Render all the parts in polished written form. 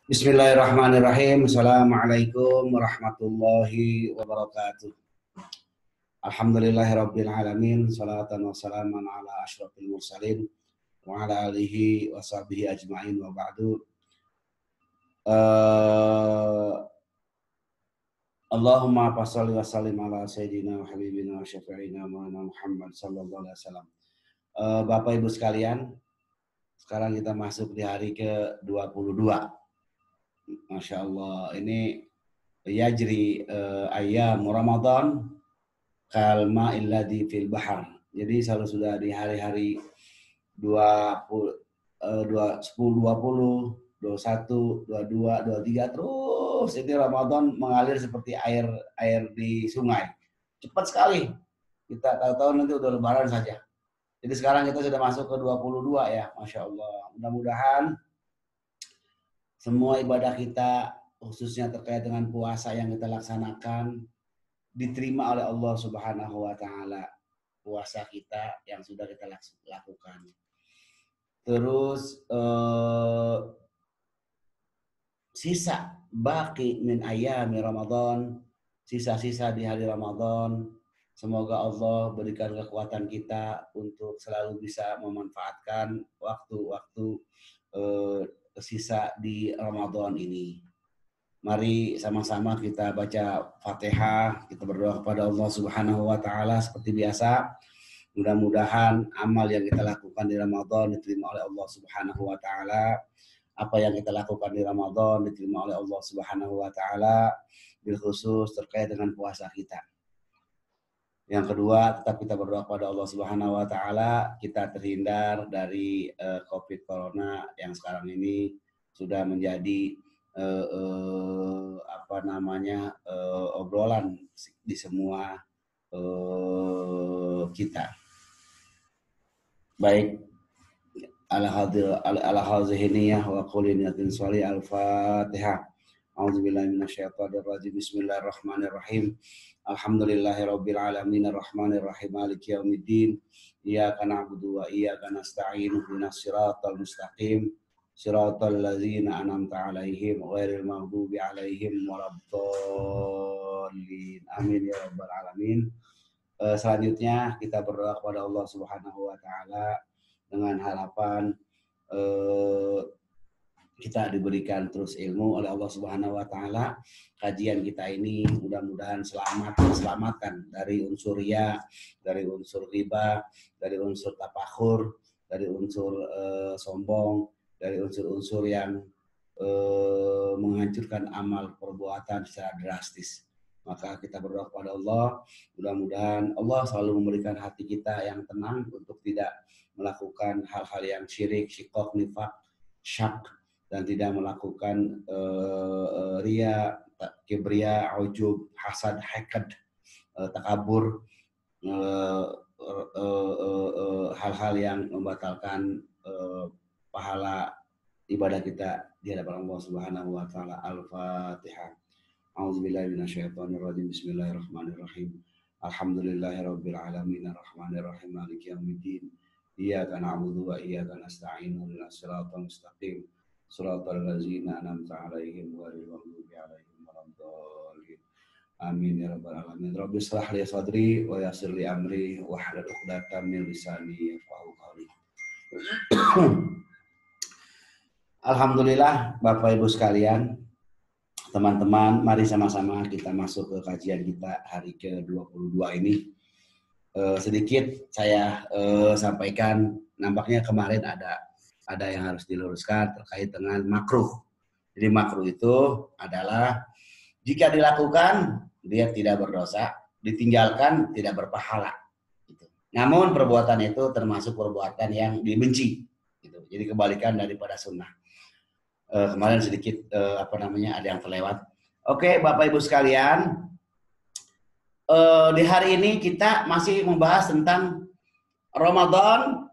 Bismillahirrahmanirrahim. Assalamualaikum warahmatullahi wabarakatuh. Alhamdulillahirabbil alamin. Salatan wassalaman ala asyrafil mursalin wa ala alihi wa sahbihi ajmain wa ba'du. Allahumma fasholli wa sallim ala sayyidina wa habibina wa syafi'ina Muhammad sallallahu alaihi wasallam. Bapak Ibu sekalian, sekarang kita masuk di hari ke-22. Masya Allah, ini yajri ayyam Ramadan kalma illadhi fil bahar. Jadi selalu sudah di hari-hari 10, 20, 21, 22, 23 terus ini Ramadan mengalir seperti air di sungai. Cepat sekali. Kita tahu-tahu nanti udah lebaran saja. Jadi sekarang kita sudah masuk ke 22 ya, Masya Allah. Mudah-mudahan semua ibadah kita, khususnya terkait dengan puasa yang kita laksanakan, diterima oleh Allah Subhanahu wa Ta'ala. Puasa kita yang sudah kita lakukan. Terus sisa baki min ayami Ramadan, sisa-sisa di hari Ramadan, semoga Allah berikan kekuatan kita untuk selalu bisa memanfaatkan waktu-waktu sisa di Ramadan ini. Mari sama-sama kita baca Fatihah, kita berdoa kepada Allah Subhanahu wa Ta'ala seperti biasa. Mudah-mudahan amal yang kita lakukan di Ramadan diterima oleh Allah Subhanahu wa Ta'ala. Apa yang kita lakukan di Ramadan diterima oleh Allah Subhanahu wa Ta'ala, bil khusus terkait dengan puasa kita. Yang kedua, tetap kita berdoa kepada Allah Subhanahu wa Ta'ala, kita terhindar dari COVID Corona yang sekarang ini sudah menjadi obrolan di semua kita. Baik, al-hazihiniyah wa qulinatin sholih al-fatihah. A'udzubillahi minasyaitonir rajim. Bismillahirrahmanirrahim. Alhamdulillahirabbil alamin arrahmanir rahim maliki yaumiddin. Iyyaka na'budu wa iyyaka nasta'in. Ihdinas siratal mustaqim. Siratal ladzina an'amta 'alaihim ghairil maghdubi 'alaihim waladdallin. Amin ya rabbal alamin. Selanjutnya kita berdoa kepada Allah Subhanahu wa Ta'ala dengan harapan kita diberikan terus ilmu oleh Allah Subhanahu wa Ta'ala. Kajian kita ini mudah-mudahan diselamatkan dari unsur riya, dari unsur riba, dari unsur tafakhur, dari unsur sombong, dari unsur-unsur yang menghancurkan amal perbuatan secara drastis. Maka kita berdoa kepada Allah, mudah-mudahan Allah selalu memberikan hati kita yang tenang untuk tidak melakukan hal-hal yang syirik, syikok, nifak, syak, dan tidak melakukan riya, kibria, ujub, hasad, hakad, takabur, hal-hal yang membatalkan pahala ibadah kita di hadapan Allah Subhanahu wa Ta'ala. Al-Fatihah. A'udzubillahi minasyaitonirrajim. Bismillahirrahmanirrahim. Alhamdulillahirabbil alamin arrahmanir rahim maliki yaumiddin. Iyyaka na'budu wa iyyaka nasta'in. Ihdinas siratal mustaqim. Siratal ladzina an'amta 'alaihim ghairil maghdubi 'alaihim waladdallin. Amin ya rabbal alamin. Rabbi shrah li sadri wa yassir li amri wahlul 'uqdatam min lisani yafqahu qawli. Alhamdulillah, Bapak Ibu sekalian, teman-teman, mari sama-sama kita masuk ke kajian kita hari ke-22 ini. Sedikit saya sampaikan, nampaknya kemarin ada yang harus diluruskan terkait dengan makruh. Jadi makruh itu adalah jika dilakukan dia tidak berdosa, ditinggalkan tidak berpahala. Gitu. Namun perbuatan itu termasuk perbuatan yang dibenci. Gitu. Jadi kebalikan daripada sunnah. Kemarin sedikit ada yang terlewat. Oke, Bapak Ibu sekalian, di hari ini kita masih membahas tentang Ramadan,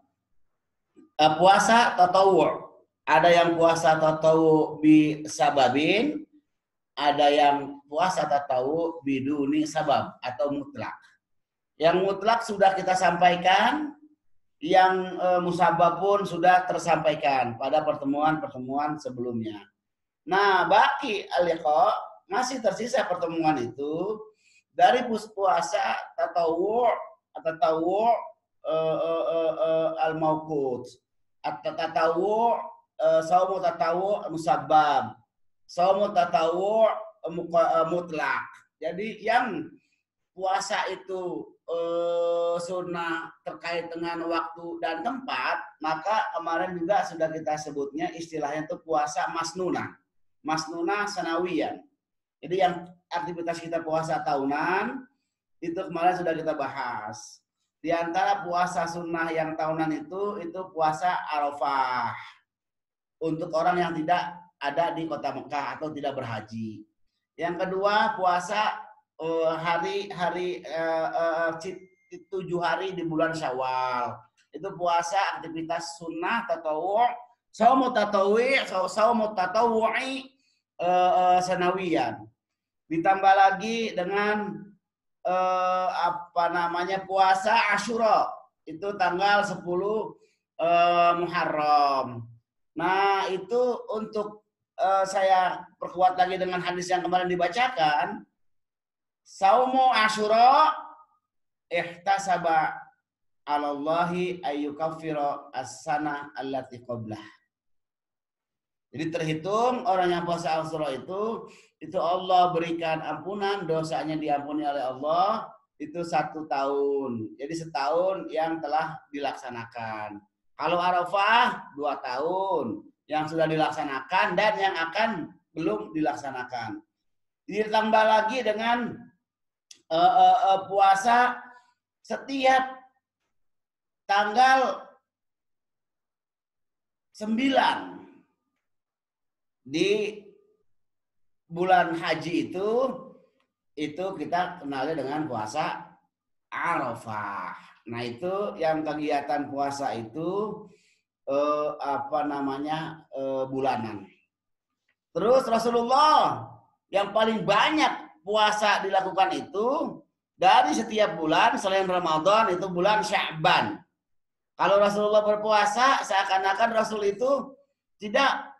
puasa tatawwu'. Ada yang puasa tatawwu' bi sababin, ada yang puasa tatawwu' biduni sabab atau mutlak. Yang mutlak sudah kita sampaikan, yang musabab pun sudah tersampaikan pada pertemuan-pertemuan sebelumnya. Nah, baki al-liqa masih tersisa pertemuan itu dari puasa tatawu tatawu al-mauqut atau tatawu saumu tatawu musabbab saumu tatawu mutlak. Jadi yang puasa itu sunnah terkait dengan waktu dan tempat, maka kemarin juga sudah kita sebutnya istilahnya itu puasa masnunah sanawiyan. Jadi yang aktivitas kita puasa tahunan itu kemarin sudah kita bahas. Di antara puasa sunnah yang tahunan itu puasa Arafah untuk orang yang tidak ada di kota Mekah atau tidak berhaji. Yang kedua puasa hari-hari 7 hari di bulan Syawal. Itu puasa aktivitas sunnah tatawu, saumu tatawu'i sanawiyan. Ditambah lagi dengan puasa Asyura itu tanggal 10 Muharram. Nah, itu untuk saya perkuat lagi dengan hadis yang kemarin dibacakan. Saumu Asyura ihtasaba 'alallahi ayyukaffira as-sanah allati qablah. Jadi terhitung orang yang puasa Asyura itu Allah berikan ampunan, dosanya diampuni oleh Allah itu 1 tahun. Jadi setahun yang telah dilaksanakan. Kalau Arafah 2 tahun yang sudah dilaksanakan dan yang akan belum dilaksanakan. Ditambah lagi dengan puasa setiap tanggal 9 di bulan haji itu kita kenalnya dengan puasa Arafah. Nah, itu yang kegiatan puasa itu bulanan. Terus Rasulullah yang paling banyak puasa dilakukan itu dari setiap bulan selain Ramadan itu bulan Sya'ban. Kalau Rasulullah berpuasa seakan-akan Rasul itu tidak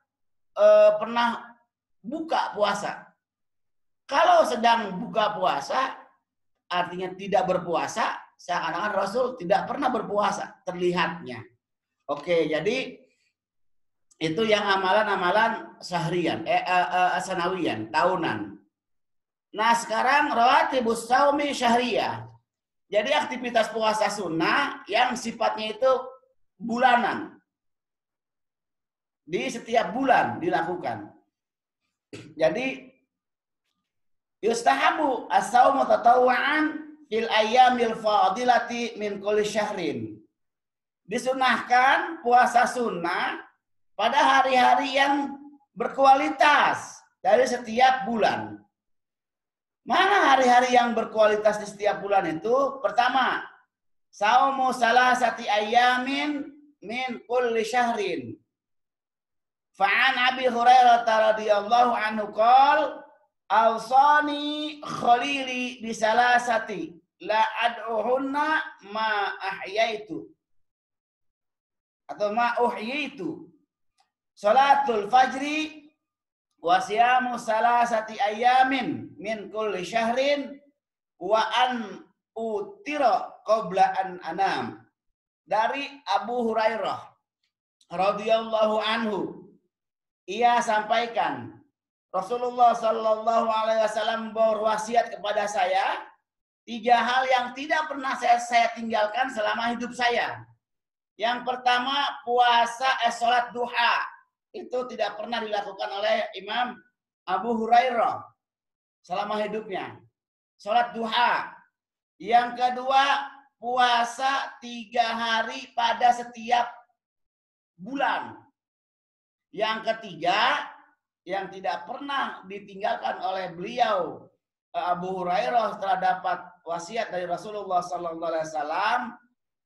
pernah buka puasa. Kalau sedang buka puasa artinya tidak berpuasa, seakan-akan Rasul tidak pernah berpuasa terlihatnya. Oke, jadi itu yang amalan-amalan seharian, sanawiyan, tahunan. Nah, sekarang rawatibus shaumi syahriyah. Jadi aktivitas puasa sunnah yang sifatnya itu bulanan. Di setiap bulan dilakukan. Jadi yustahabu as-saumu tatawwu'an fil ayyamil fadilati min kulli syahrin. Disunahkan puasa sunnah pada hari-hari yang berkualitas dari setiap bulan. Mana hari-hari yang berkualitas di setiap bulan itu? Pertama, saumu salasati ayyamin min kulli syahrin. Fa'an Abi Hurairah radhiyallahu anhu qala awsani khalili bisalasati la ad'uhunna ma ahyaitu atau ma uhyaitu salatul fajri wa siyamu salasati ayamin min kulli syahrin wa an utira qabla an anam. Dari Abu Hurairah radhiyallahu anhu, ia sampaikan Rasulullah Shallallahu Alaihi Wasallam berwasiat kepada saya 3 hal yang tidak pernah saya tinggalkan selama hidup saya. Yang pertama puasa sholat duha, itu tidak pernah dilakukan oleh Imam Abu Hurairah selama hidupnya. Sholat duha. Yang kedua puasa 3 hari pada setiap bulan. Yang ketiga, yang tidak pernah ditinggalkan oleh beliau Abu Hurairah setelah dapat wasiat dari Rasulullah Sallallahu Alaihi Wasallam,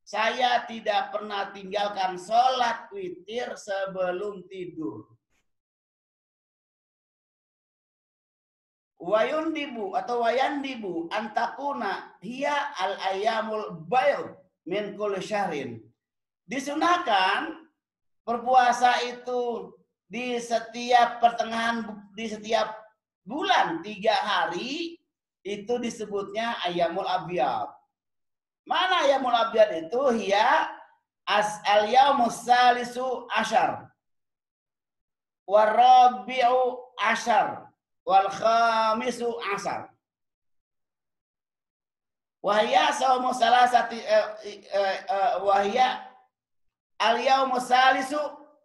saya tidak pernah tinggalkan sholat witir sebelum tidur. Wayundibu atau wayandibu antakuna hiya al ayamul bayd min kulli syahrin. Disunahkan berpuasa itu di setiap bulan 3 hari itu disebutnya Ayyamul Abyad. Mana Ayyamul Abyad itu? Hiya al-yaumus salisu asyar warabi'u asyar wal khamisu asyar. Wahya saumu salasati wahya al-yaumus salisu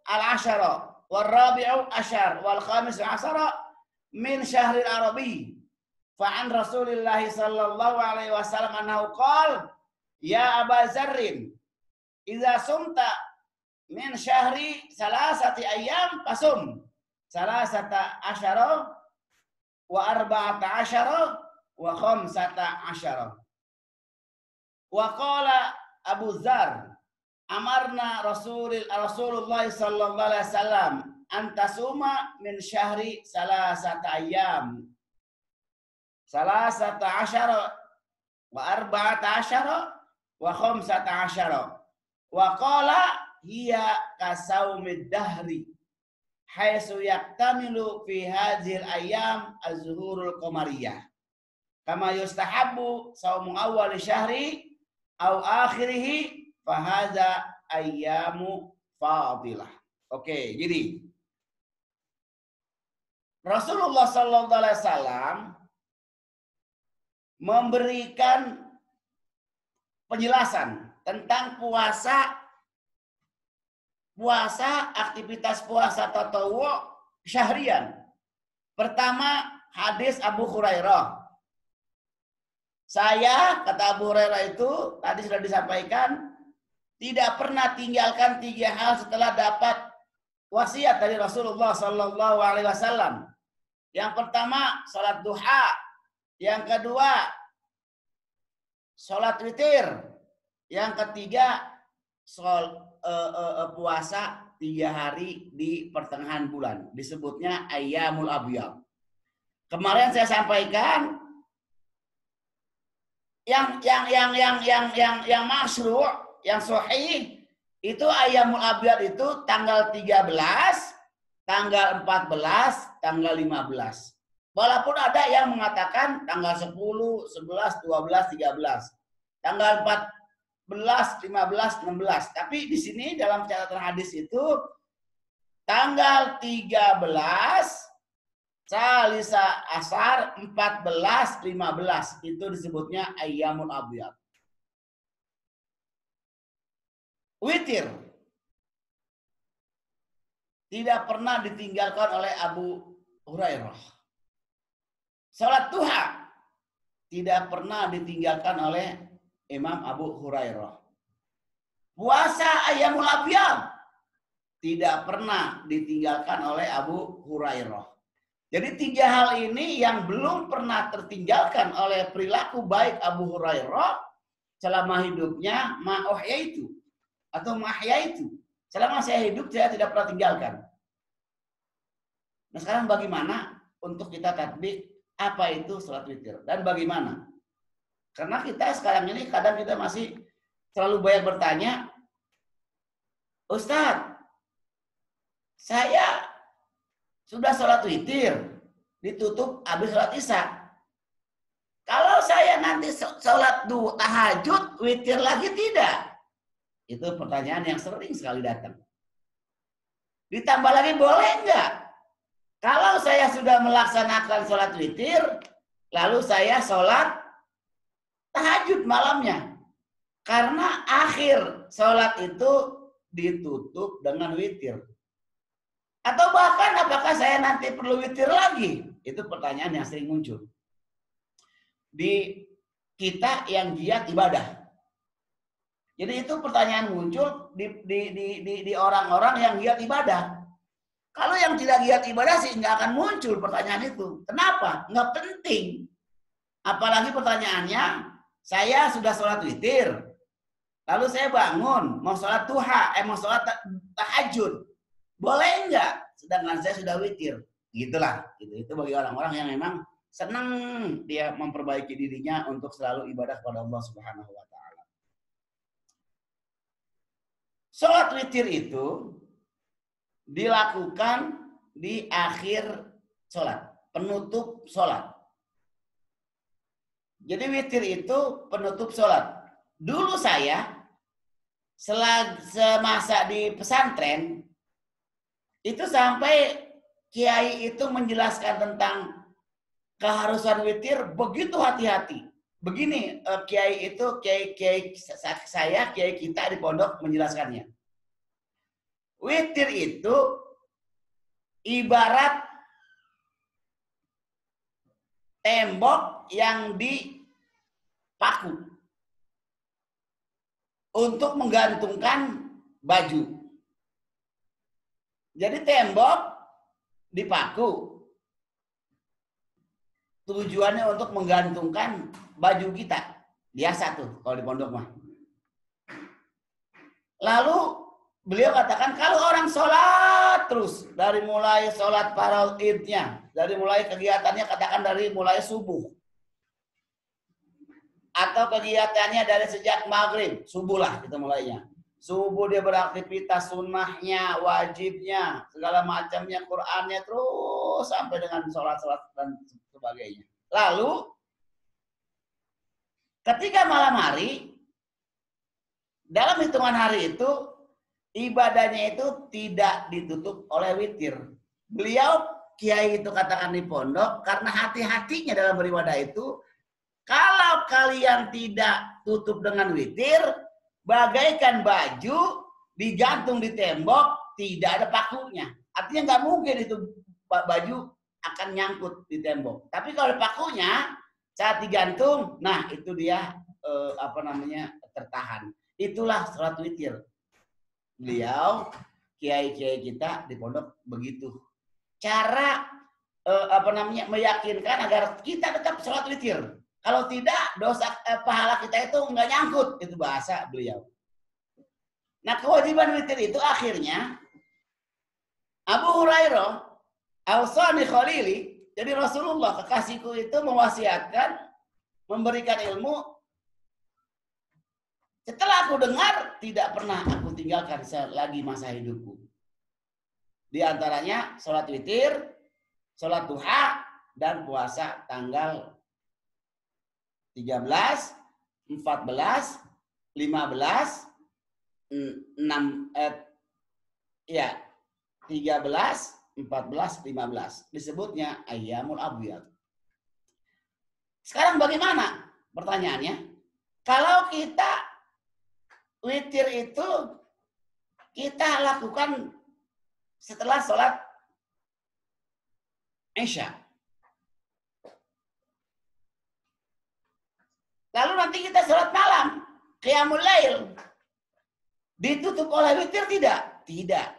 al-asyara warabi'u asyar wal khamisu asyara min syahril arabi. Fa'an Rasulillah sallallahu alaihi wasallam annahu qala ya Aba Zarrin idza sumta min syahri salasati ayyam fasum salasata asyara wa arba'ata asyara wa khamsata asyara. Wa qala Abu Dzar amarna Rasulullah sallallahu alaihi wasallam antasuma min syahri salasata ayyam salasata asyara wa arba'ata asyara wa khamsata asyara. Wa qala hiya kasaumid dahri haitsu yaktamilu fi hadhil ayyam az-zuhurul qamariyah kama yustahabbu saumu awwal syahri aw akhirih fa hadza ayyamu fadilah. Oke, jadi Rasulullah sallallahu alaihi wasallam memberikan penjelasan tentang puasa, aktivitas puasa tatawwu syahrian. Pertama, hadis Abu Hurairah. Saya, kata Abu Hurairah itu, tadi sudah disampaikan, tidak pernah tinggalkan 3 hal setelah dapat wasiat dari Rasulullah Sallallahu Alaihi Wasallam. Yang pertama, sholat duha. Yang kedua, sholat witir. Yang ketiga, puasa 3 hari di pertengahan bulan. Disebutnya Ayyamul Abyad. Kemarin saya sampaikan yang masyru', yang sahih itu Ayyamul Abyad itu tanggal 13, tanggal 14, tanggal 15. Walaupun ada yang mengatakan tanggal 10, 11, 12, 13. Tanggal 14, 15, 16. Tapi di sini dalam catatan hadis itu tanggal 13 Salisa asar 14, 15 itu disebutnya Ayyamul Abyad. Witir tidak pernah ditinggalkan oleh Abu Hurairah. Salat duha tidak pernah ditinggalkan oleh Imam Abu Hurairah. Puasa Ayyamul Abyad tidak pernah ditinggalkan oleh Abu Hurairah. Jadi 3 hal ini yang belum pernah tertinggalkan oleh perilaku baik Abu Hurairah selama hidupnya ma'uhyaitu atau ma'ahyaitu. Selama saya hidup saya tidak pernah tinggalkan. Nah sekarang bagaimana untuk kita tatbik apa itu salat witir dan bagaimana? Karena kita sekarang ini kadang kita masih terlalu banyak bertanya, Ustadz, saya sudah sholat witir, ditutup habis sholat isya. Kalau saya nanti sholat tahajud, witir lagi tidak? Itu pertanyaan yang sering sekali datang. Ditambah lagi boleh enggak? Kalau saya sudah melaksanakan sholat witir, lalu saya sholat tahajud malamnya. Karena akhir sholat itu ditutup dengan witir. Atau bahkan apakah saya nanti perlu witir lagi? Itu pertanyaan yang sering muncul. Di kita yang giat ibadah. Jadi itu pertanyaan muncul di orang-orang yang giat ibadah. Kalau yang tidak giat ibadah sih nggak akan muncul pertanyaan itu. Kenapa? Nggak penting. Apalagi pertanyaannya, saya sudah sholat witir. Lalu saya bangun, mau sholat duha, mau sholat tahajud. Boleh enggak? Sedangkan saya sudah witir. Gitulah. Itu bagi orang-orang yang memang senang dia memperbaiki dirinya untuk selalu ibadah kepada Allah Subhanahu wa taala. Salat witir itu dilakukan di akhir sholat, penutup sholat. Jadi witir itu penutup sholat. Dulu saya semasa di pesantren itu sampai kiai itu menjelaskan tentang keharusan witir begitu hati-hati. Begini kiai kita di pondok menjelaskannya. Witir itu ibarat tembok yang dipaku untuk menggantungkan baju. Jadi tembok dipaku. Tujuannya untuk menggantungkan baju kita. Biasa tuh kalau di pondok mah. Lalu beliau katakan kalau orang sholat terus dari mulai sholat faraidnya, dari mulai kegiatannya katakan dari mulai subuh. Atau kegiatannya dari sejak maghrib, subuh lah kita mulainya. Subuh dia beraktivitas sunnahnya, wajibnya, segala macamnya, Qur'annya terus sampai dengan sholat-sholat dan sebagainya. Lalu ketika malam hari, dalam hitungan hari itu, ibadahnya itu tidak ditutup oleh witir. Beliau, kiai itu katakan di pondok, karena hati-hatinya dalam beribadah itu, kalau kalian tidak tutup dengan witir, bagaikan baju digantung di tembok, tidak ada pakunya. Artinya nggak mungkin itu baju akan nyangkut di tembok. Tapi kalau pakunya saat digantung, nah itu dia tertahan. Itulah sholat witir. Beliau kiai-kiai kita di pondok begitu. Cara meyakinkan agar kita tetap sholat witir. Kalau tidak, dosa pahala kita itu nggak nyangkut. Itu bahasa beliau. Nah, kewajiban witir itu akhirnya Abu Hurairah, Awsani Khalili, jadi Rasulullah kekasihku itu mewasiatkan, memberikan ilmu. Setelah aku dengar, tidak pernah aku tinggalkan lagi masa hidupku. Di antaranya sholat witir, sholat duha, dan puasa tanggal 13, 14, 15, 13, 14, 15. Disebutnya Ayyamul Abiyad. Sekarang bagaimana? Pertanyaannya, kalau kita witir itu kita lakukan setelah sholat Isya. Lalu nanti kita sholat malam, Qiyamul Lail. Ditutup oleh witir tidak? Tidak.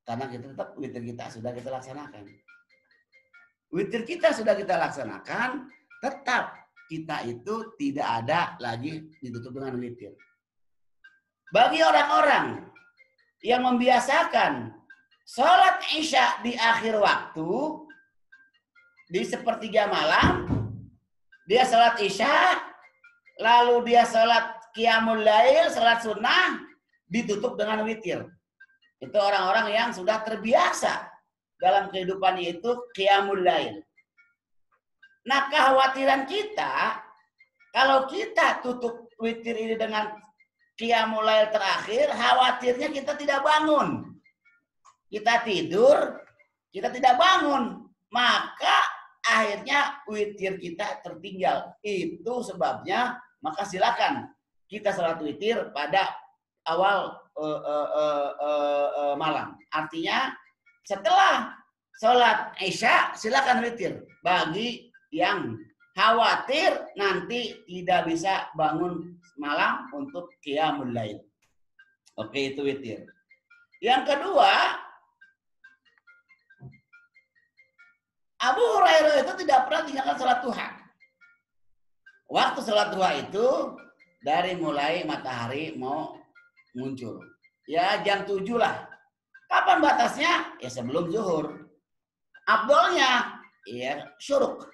Karena kita tetap witir kita sudah kita laksanakan. Witir kita sudah kita laksanakan, tetap kita itu tidak ada lagi ditutup dengan witir. Bagi orang-orang yang membiasakan sholat Isya di akhir waktu, di sepertiga malam, dia sholat Isya, lalu dia sholat Qiyamul Lail, sholat sunnah, ditutup dengan witir. Itu orang-orang yang sudah terbiasa dalam kehidupannya itu Qiyamul Lail. Nah, kekhawatiran kita, kalau kita tutup witir ini dengan Qiyamul Lail terakhir, khawatirnya kita tidak bangun. Kita tidur, kita tidak bangun. Maka akhirnya witir kita tertinggal. Itu sebabnya, maka silakan kita sholat witir pada awal malam. Artinya setelah sholat Isya silakan witir. Bagi yang khawatir nanti tidak bisa bangun malam untuk Qiyamul Lail. Oke, itu witir. Yang kedua, Abu Hurairah itu tidak pernah tinggalkan sholat duha. Waktu sholat duha itu dari mulai matahari mau muncul. Ya jam 7 lah. Kapan batasnya? Ya sebelum zuhur. Afdolnya ya syuruk.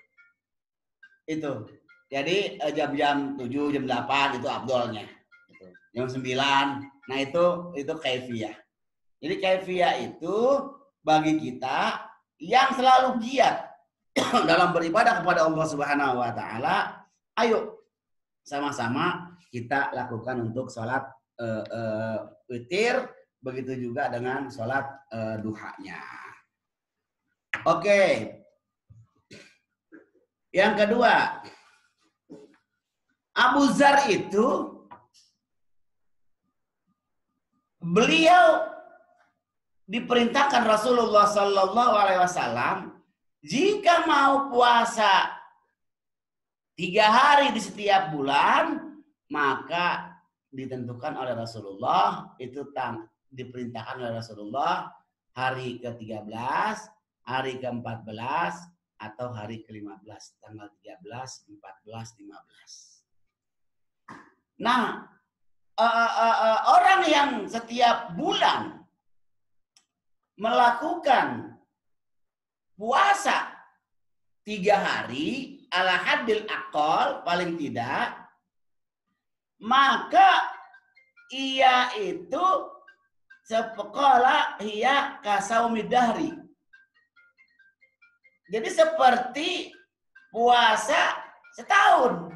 Itu. Jadi jam-jam 7, jam 8 itu afdolnya. Jam 9. Nah itu kaifiyah. Jadi kaifiyah itu bagi kita yang selalu giat dalam beribadah kepada Allah Subhanahu wa taala, ayo sama-sama kita lakukan untuk sholat witir, begitu juga dengan sholat duhanya. Oke. Yang kedua, Abu Dzar itu beliau diperintahkan Rasulullah Sallallahu Alaihi Wasallam jika mau puasa 3 hari di setiap bulan, maka ditentukan oleh Rasulullah, itu diperintahkan oleh Rasulullah hari ke-13, hari ke-14, atau hari ke-15, tanggal 13, 14, 15. Nah, orang yang setiap bulan melakukan puasa 3 hari ala hadil aqal paling tidak, maka ia itu sepekola ia kasaumi dahri. Jadi seperti puasa setahun.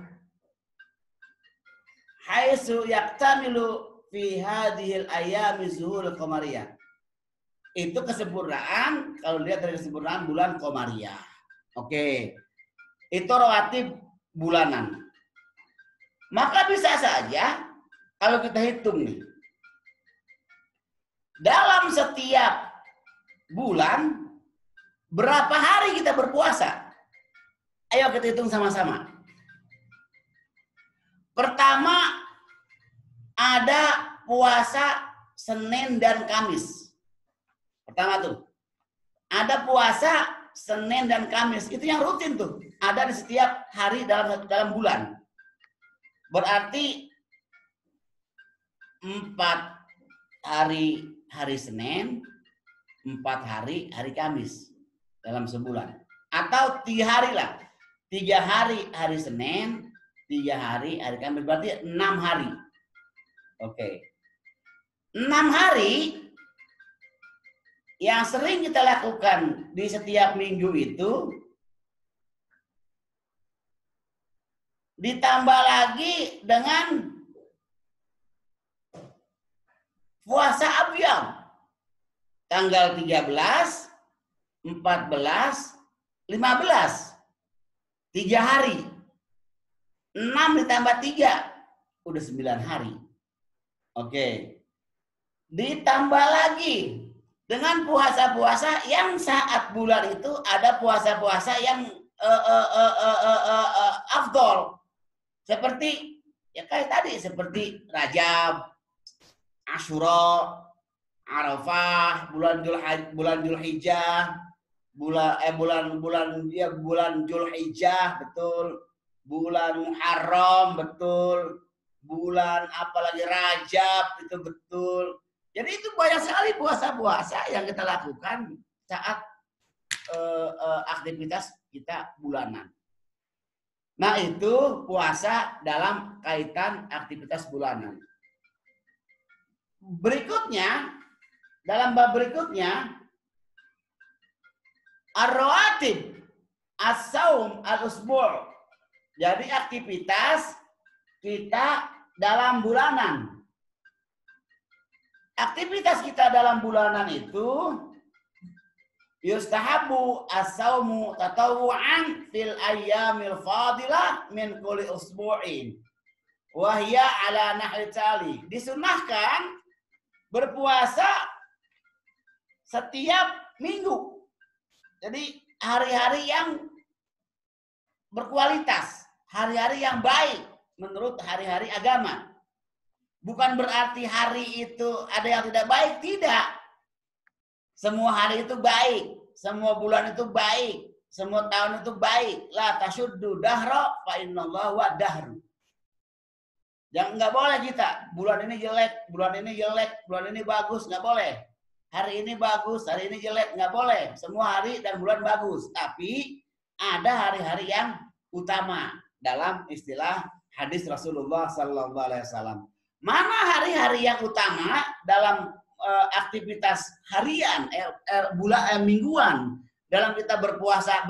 Haitsu yaktamilu fi hadhil ayami zuhurul qamariyah. Itu kesempurnaan, kalau lihat dari kesempurnaan bulan qamariyah. Oke. Itu rawatib bulanan. Maka bisa saja kalau kita hitung nih. Dalam setiap bulan berapa hari kita berpuasa? Ayo kita hitung sama-sama. Pertama, ada puasa Senin dan Kamis. Pertama tuh. Ada puasa Senin dan Kamis. Itu yang rutin tuh. Ada di setiap hari dalam bulan. Berarti 4 hari Senin, 4 hari Kamis dalam sebulan. Atau 3 hari lah. 3 hari Senin, 3 hari Kamis. Berarti 6 hari. Oke. 6 hari yang sering kita lakukan di setiap minggu itu ditambah lagi dengan puasa abyam. Tanggal 13, 14, 15. 3 hari. 6 ditambah 3. Udah 9 hari. Oke. Ditambah lagi dengan puasa-puasa yang saat bulan itu ada puasa-puasa yang afdol. Seperti ya kayak tadi, seperti Rajab, Asyura, Arafah, bulan Dzulhijjah, bulan Dzulhijjah, betul. Bulan Muharram, betul. Bulan apalagi Rajab, itu betul. Jadi itu banyak sekali puasa-puasa yang kita lakukan saat aktivitas kita bulanan. Nah, itu puasa dalam kaitan aktivitas bulanan. Berikutnya, dalam bab berikutnya, ar-rawatib as-saum al-usbu'. Jadi aktivitas kita dalam bulanan. Aktivitas kita dalam bulanan itu yustahabu as-saumu tatawu'an fil ayyamil fadilah min kulli usbu'in wa hiya ala nahwi tali. Disunahkan berpuasa setiap minggu. Jadi hari-hari yang berkualitas, hari-hari yang baik menurut hari-hari agama. Bukan berarti hari itu ada yang tidak baik, tidak. Semua hari itu baik, semua bulan itu baik, semua tahun itu baik. La tasyuddu dahra fa innallaha wa dahru. Jangan, nggak boleh kita bulan ini jelek, bulan ini jelek, bulan ini bagus, nggak boleh. Hari ini bagus, hari ini jelek, nggak boleh. Semua hari dan bulan bagus, tapi ada hari-hari yang utama dalam istilah hadis Rasulullah Sallallahu Alaihi Wasallam. Mana hari-hari yang utama dalam aktivitas harian, mingguan dalam kita berpuasa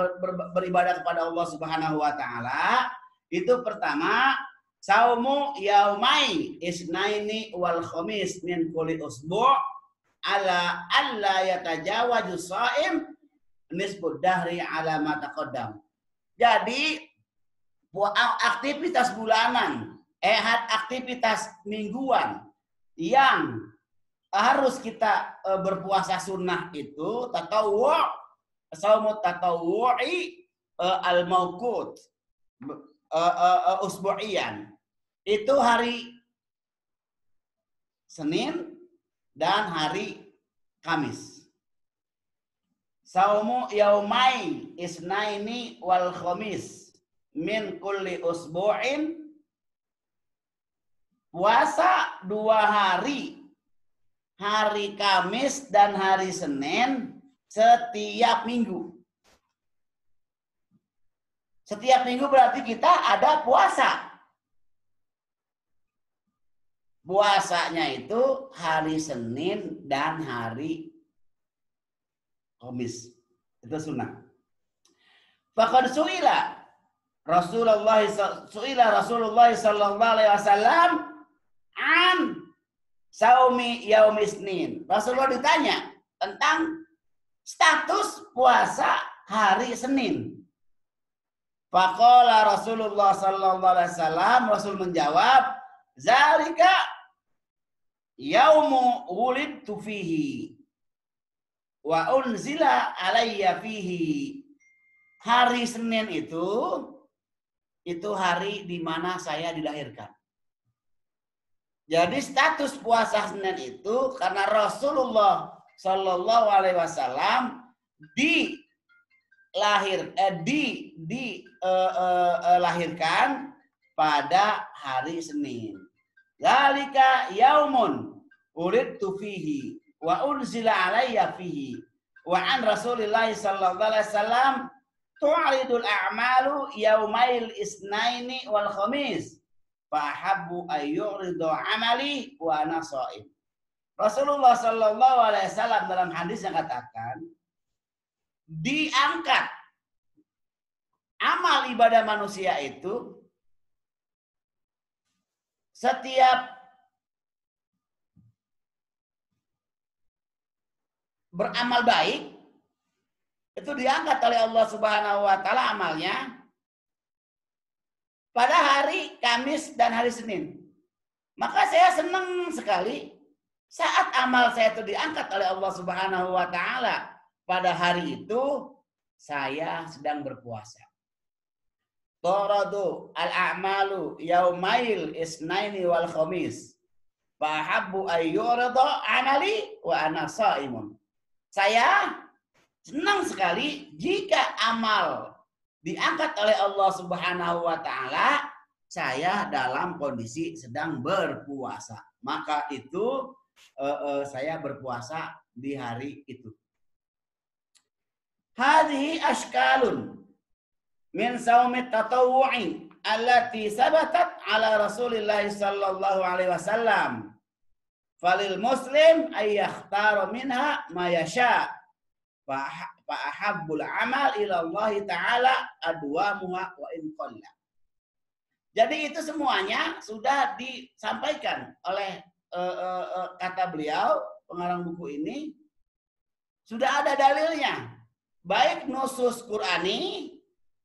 beribadah kepada Allah Subhanahu wa taala, itu pertama saumu yaumai isnaini wal khamis min kulli usbu' ala alla yatajawaju shaim nisbud dahri ala ma taqaddam. Jadi aktivitas bulanan, aktivitas mingguan yang harus kita berpuasa sunnah itu tatawwu, saumut tatawwu'i al-mauqut usbu'iyan. Itu hari Senin dan hari Kamis. Saumu yaumai isnaini wal khamis min kulli usbu'in, puasa 2 hari, hari Kamis dan hari Senin setiap minggu. Setiap minggu berarti kita ada puasa. Puasanya itu hari Senin dan hari Kamis. Itu sunnah. Faqad su'ila Rasulullah sallallahu alaihi wasallam an saumi yaumisnin. Rasulullah ditanya tentang status puasa hari Senin. Faqala Rasulullah sallallahu alaihi wasallam, Rasul menjawab, zalika yaumu wulidtu fihi wa unzila alayya fihi. Hari Senin itu hari di mana saya dilahirkan. Jadi status puasa Senin itu karena Rasulullah Shallallahu Alaihi Wasallam dilahirkan pada hari Senin. Zalika yaumun uridtu fihi wa unzila alayya fihi wa an Rasulillah Sallallahu Alaihi Wasallam tu'ridul a'malu yaumail isnaini wal khamis fahabbu ayyuridu amali wa ana shaim. Rasulullah sallallahu alaihi wasallam dalam hadis yang katakan diangkat amal ibadah manusia itu setiap beramal baik itu diangkat oleh Allah Subhanahu wa taala amalnya pada hari Kamis dan hari Senin. Maka saya senang sekali saat amal saya itu diangkat oleh Allah Subhanahu wa taala pada hari itu saya sedang berpuasa. Toradu al-a'malu yaumail isnaini wal khamis. Fahabbu ayyurida amali wa ana shaimun. Saya senang sekali jika amal diangkat oleh Allah Subhanahu wa taala saya dalam kondisi sedang berpuasa. Maka itu saya berpuasa di hari itu. Hadhihi ashkalun min saumit tatawwu'i allati sabatat ala Rasulillah sallallahu alaihi wasallam. Falil muslim ay yakhtara minha ma yasha. Fa'ahabbul amal ila Allah ta'ala adwamuha wa in qalla. Jadi itu semuanya sudah disampaikan oleh kata beliau pengarang buku ini, sudah ada dalilnya. Baik nusus Qur'ani,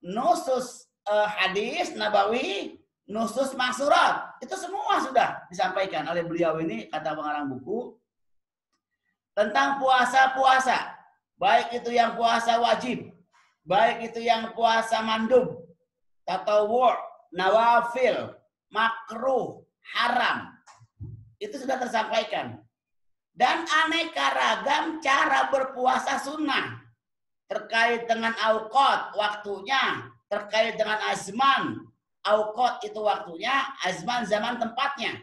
nusus hadis nabawi, nusus maksurat, itu semua sudah disampaikan oleh beliau ini, kata pengarang buku, tentang puasa-puasa. Baik itu yang puasa wajib, baik itu yang puasa mandub, tatawwu', nawafil, makruh, haram. Itu sudah tersampaikan. Dan aneka ragam cara berpuasa sunnah. Terkait dengan auqat, waktunya. Terkait dengan azman, auqat itu waktunya, azman zaman tempatnya.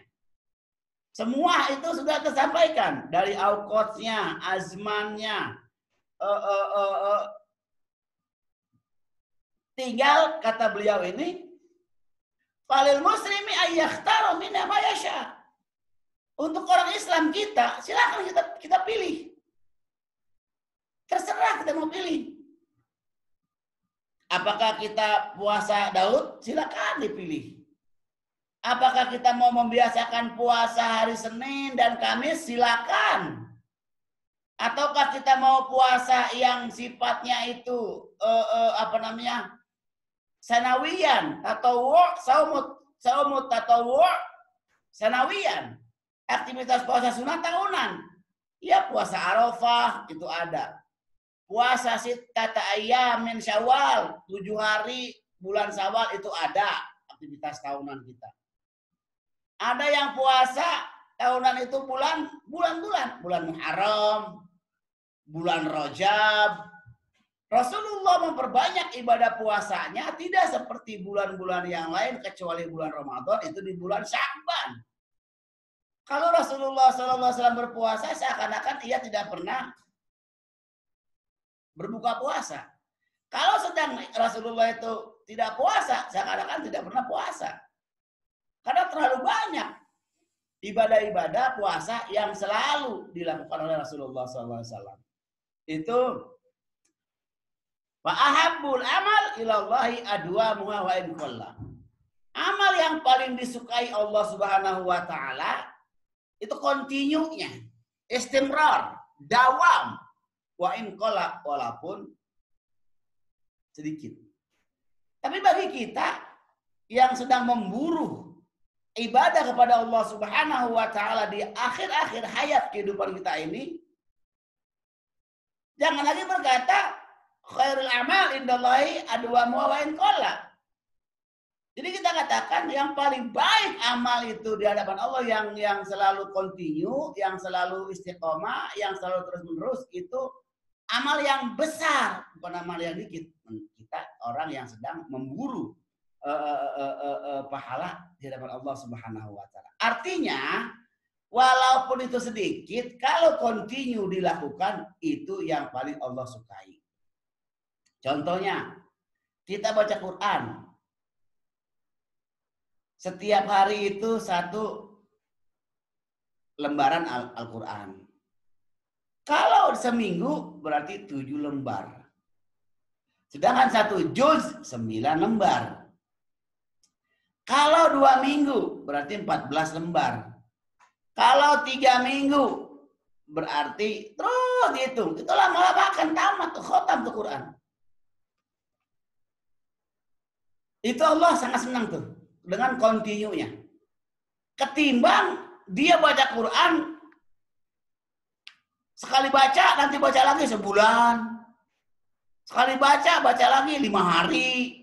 Semua itu sudah tersampaikan. Dari auqatnya, azmannya. Tinggal kata beliau ini, falil muslimi ayyakhtaru minna ma yasha. Untuk orang Islam kita, silakan kita pilih. Terserah kita mau pilih. Apakah kita puasa Daud? Silakan dipilih. Apakah kita mau membiasakan puasa hari Senin dan Kamis? Silakan. Ataukah kita mau puasa yang sifatnya itu sanawiyan atau saumut atau sanawiyan, aktivitas puasa sunat tahunan. Ya puasa Arafah itu ada. Puasa sittata ayyamin Syawal, 7 hari bulan Syawal itu ada aktivitas tahunan kita. Ada yang puasa tahunan itu bulan Muharram, bulan Rajab. Rasulullah memperbanyak ibadah puasanya tidak seperti bulan-bulan yang lain kecuali bulan Ramadan itu di bulan Sya'ban. Kalau Rasulullah SAW berpuasa seakan-akan ia tidak pernah berbuka puasa. Kalau sedang Rasulullah itu tidak puasa, seakan-akan tidak pernah puasa. Karena terlalu banyak ibadah-ibadah puasa yang selalu dilakukan oleh Rasulullah SAW. Itu fa'ahabbul amal ilallahi adwamuha wa in qalla. Amal yang paling disukai Allah Subhanahu wa taala itu kontinunya, istimrar, dawam. Wa in qalla, walaupun sedikit. Tapi bagi kita yang sedang memburu ibadah kepada Allah Subhanahu wa taala di akhir-akhir hayat kehidupan kita ini, jangan lagi berkata khairul amal indallahi adwamu wa in qalla. Jadi kita katakan yang paling baik amal itu di hadapan Allah yang selalu kontinu, yang selalu istiqomah, yang selalu terus-menerus itu amal yang besar, bukan amal yang dikit. Kita orang yang sedang memburu pahala di hadapan Allah Subhanahu wa taala. Artinya, walaupun itu sedikit, kalau kontinu dilakukan itu yang paling Allah sukai. Contohnya, kita baca Quran. Setiap hari itu 1 lembaran Al-Quran. Kalau seminggu berarti 7 lembar. Sedangkan 1 juz 9 lembar. Kalau 2 minggu berarti 14 lembar. Kalau 3 minggu berarti terus dihitung. Itu lama-lama akan tamat tuh khotam tuh Quran. Itu Allah sangat senang tuh dengan kontinunya. Ketimbang dia baca Quran sekali baca, nanti baca lagi sebulan. Sekali baca lagi 5 hari.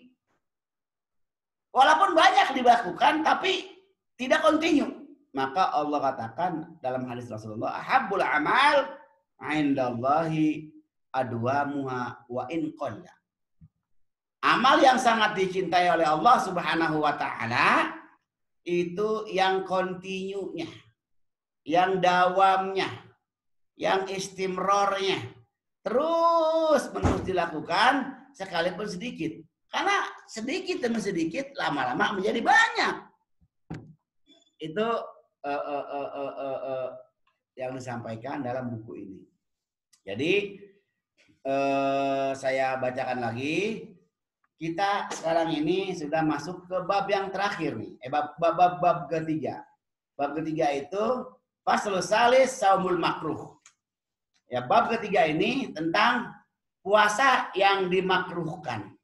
Walaupun banyak dilakukan, tapi tidak kontinu. Maka Allah katakan dalam hadis Rasulullah, ahabbul amal indallahi adwamuha wa in qalla. Amal yang sangat dicintai oleh Allah Subhanahu wa taala itu yang kontinunya, yang dawamnya, yang istimrornya terus menerus dilakukan sekalipun sedikit. Karena sedikit demi sedikit lama-lama menjadi banyak. Itu yang disampaikan dalam buku ini. Jadi saya bacakan lagi. Kita sekarang ini sudah masuk ke bab yang terakhir nih. Bab ketiga. Bab ketiga itu faslul salis saumul makruh. Ya, bab ketiga ini tentang puasa yang dimakruhkan.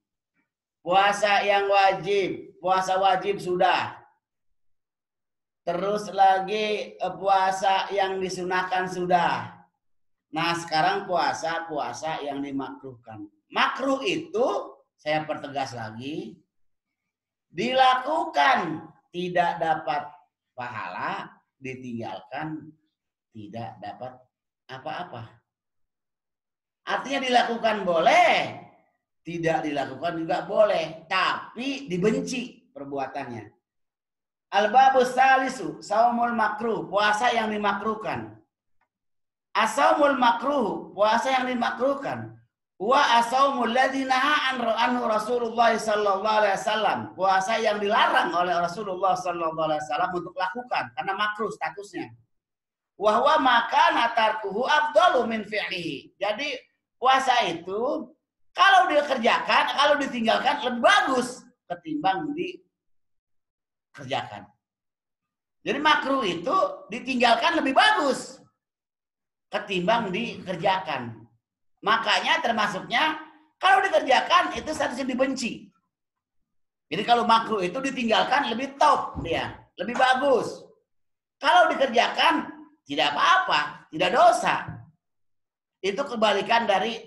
Puasa yang wajib, puasa wajib sudah. Terus lagi puasa yang disunahkan sudah. Nah, sekarang puasa yang dimakruhkan. Makruh itu, saya pertegas lagi, dilakukan tidak dapat pahala, ditinggalkan tidak dapat apa-apa. Artinya dilakukan boleh, tidak dilakukan juga boleh, tapi dibenci perbuatannya. Al-babus salisu, saumul makruh, puasa yang dimakruhkan. Asaumul makruh, puasa yang dimakruhkan. Wa asaumul ladzi naha anhu Rasulullah sallallahu alaihi wasallam, puasa yang dilarang oleh Rasulullah sallallahu alaihi wasallam untuk lakukan karena makruh statusnya. Wa huwa maka natarkuhu afdalu min fi'lihi. Jadi puasa itu kalau dikerjakan, kalau ditinggalkan lebih bagus ketimbang dikerjakan. Jadi makruh itu ditinggalkan lebih bagus ketimbang dikerjakan. Makanya termasuknya kalau dikerjakan itu statusnya dibenci. Jadi kalau makruh itu ditinggalkan lebih top dia, lebih bagus. Kalau dikerjakan tidak apa-apa, tidak dosa. Itu kebalikan dari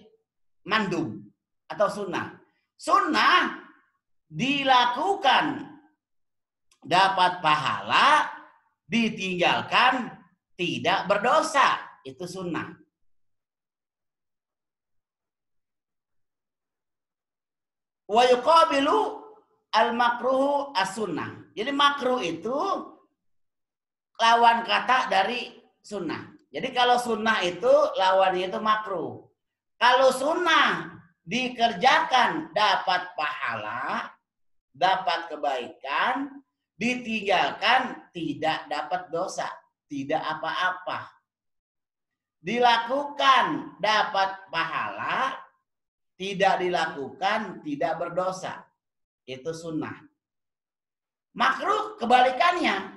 mandum atau sunnah. Sunnah dilakukan dapat pahala, ditinggalkan tidak berdosa. Itu sunnah. Wa yuqabilu al-makruhu as-sunnah. Jadi makruh itu lawan kata dari sunnah. Jadi kalau sunnah itu lawannya itu makruh. Kalau sunnah dikerjakan dapat pahala, dapat kebaikan, ditinggalkan tidak dapat dosa, tidak apa-apa. Dilakukan dapat pahala, tidak dilakukan tidak berdosa. Itu sunnah. Makruh kebalikannya.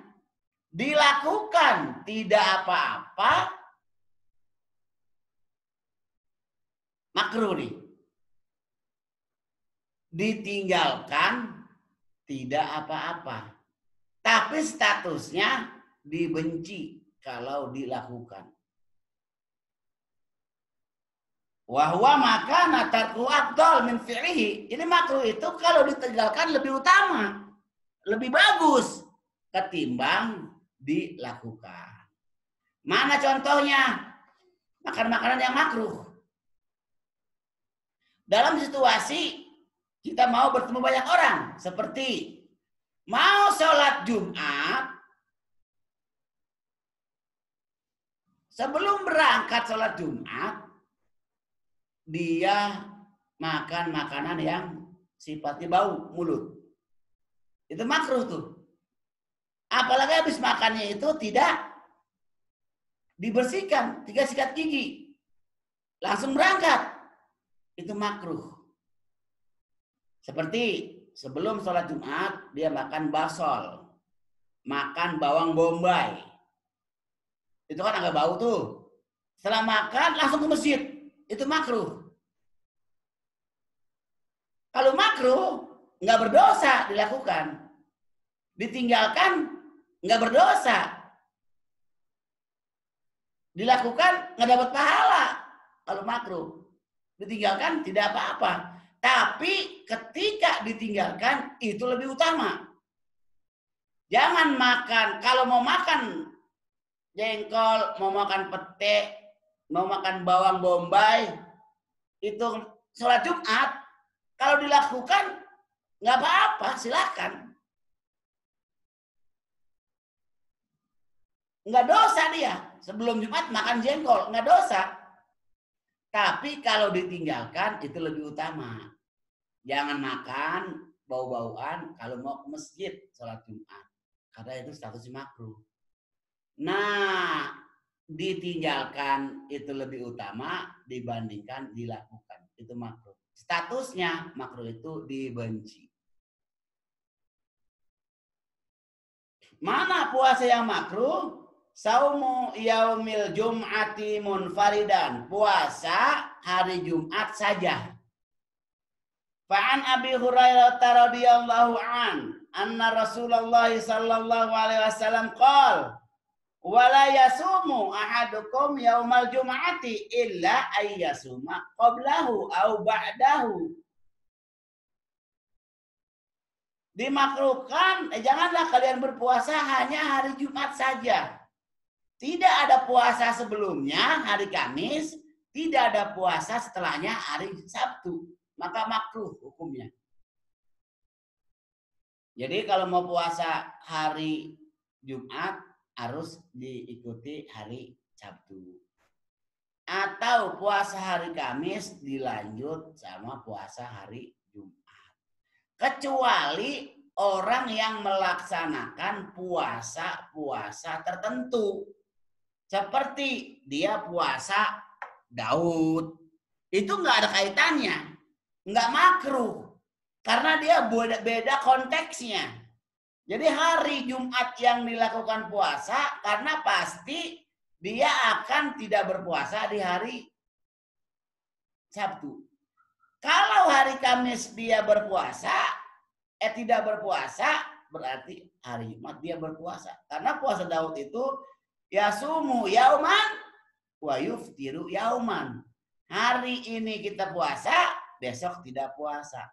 Dilakukan tidak apa-apa, makruh nih. Ditinggalkan tidak apa-apa. Tapi statusnya dibenci kalau dilakukan. Wahwa maka natarku afdal min fi'lihi. Ini makruh itu kalau ditinggalkan lebih utama, lebih bagus ketimbang dilakukan. Mana contohnya? Makan makanan yang makruh. Dalam situasi kita mau bertemu banyak orang, seperti mau sholat Jumat, sebelum berangkat sholat Jumat, dia makan makanan yang sifatnya bau mulut. Itu makruh tuh. Apalagi habis makannya itu tidak dibersihkan, 3 sikat gigi. Langsung berangkat. Itu makruh. Seperti sebelum sholat Jumat, dia makan basol. Makan bawang bombay. Itu kan agak bau tuh. Setelah makan, langsung ke masjid. Itu makruh. Kalau makruh, nggak berdosa dilakukan. Ditinggalkan, nggak berdosa. Dilakukan, nggak dapat pahala. Kalau makruh. Ditinggalkan, tidak apa-apa. Tapi ketika ditinggalkan, itu lebih utama. Jangan makan, kalau mau makan jengkol, mau makan pete, mau makan bawang bombay, itu sholat Jumat, kalau dilakukan, nggak apa-apa, silakan. Nggak dosa dia. Sebelum Jumat makan jengkol, nggak dosa. Tapi kalau ditinggalkan, itu lebih utama. Jangan makan bau-bauan kalau mau ke masjid sholat Jumat. Karena itu statusnya makruh. Nah, ditinggalkan itu lebih utama dibandingkan dilakukan. Itu makruh. Statusnya makruh itu dibenci. Mana puasa yang makruh? Saumu yaumil jum'ati munfaridan. Puasa hari Jumat saja. Fa'an Abi Hurairah radhiyallahu anna Rasulullah sallallahu alaihi wasallam qala wala yasumu ahadukum yaumal jum'ati illa ayyasuma qablahu au ba'dahu. Dimakruhkan, janganlah kalian berpuasa hanya hari Jumat saja. Tidak ada puasa sebelumnya hari Kamis, tidak ada puasa setelahnya hari Sabtu. Maka makruh hukumnya. Jadi kalau mau puasa hari Jumat harus diikuti hari Sabtu. Atau puasa hari Kamis dilanjut sama puasa hari Jumat. Kecuali orang yang melaksanakan puasa-puasa tertentu. Seperti dia puasa Daud. Itu nggak ada kaitannya. Nggak makruh. Karena dia beda konteksnya. Jadi hari Jumat yang dilakukan puasa karena pasti dia akan tidak berpuasa di hari Sabtu. Kalau hari Kamis dia berpuasa, tidak berpuasa, berarti hari Jumat dia berpuasa. Karena puasa Daud itu yasumu yauman wa yuftiru yauman. Hari ini kita puasa, besok tidak puasa.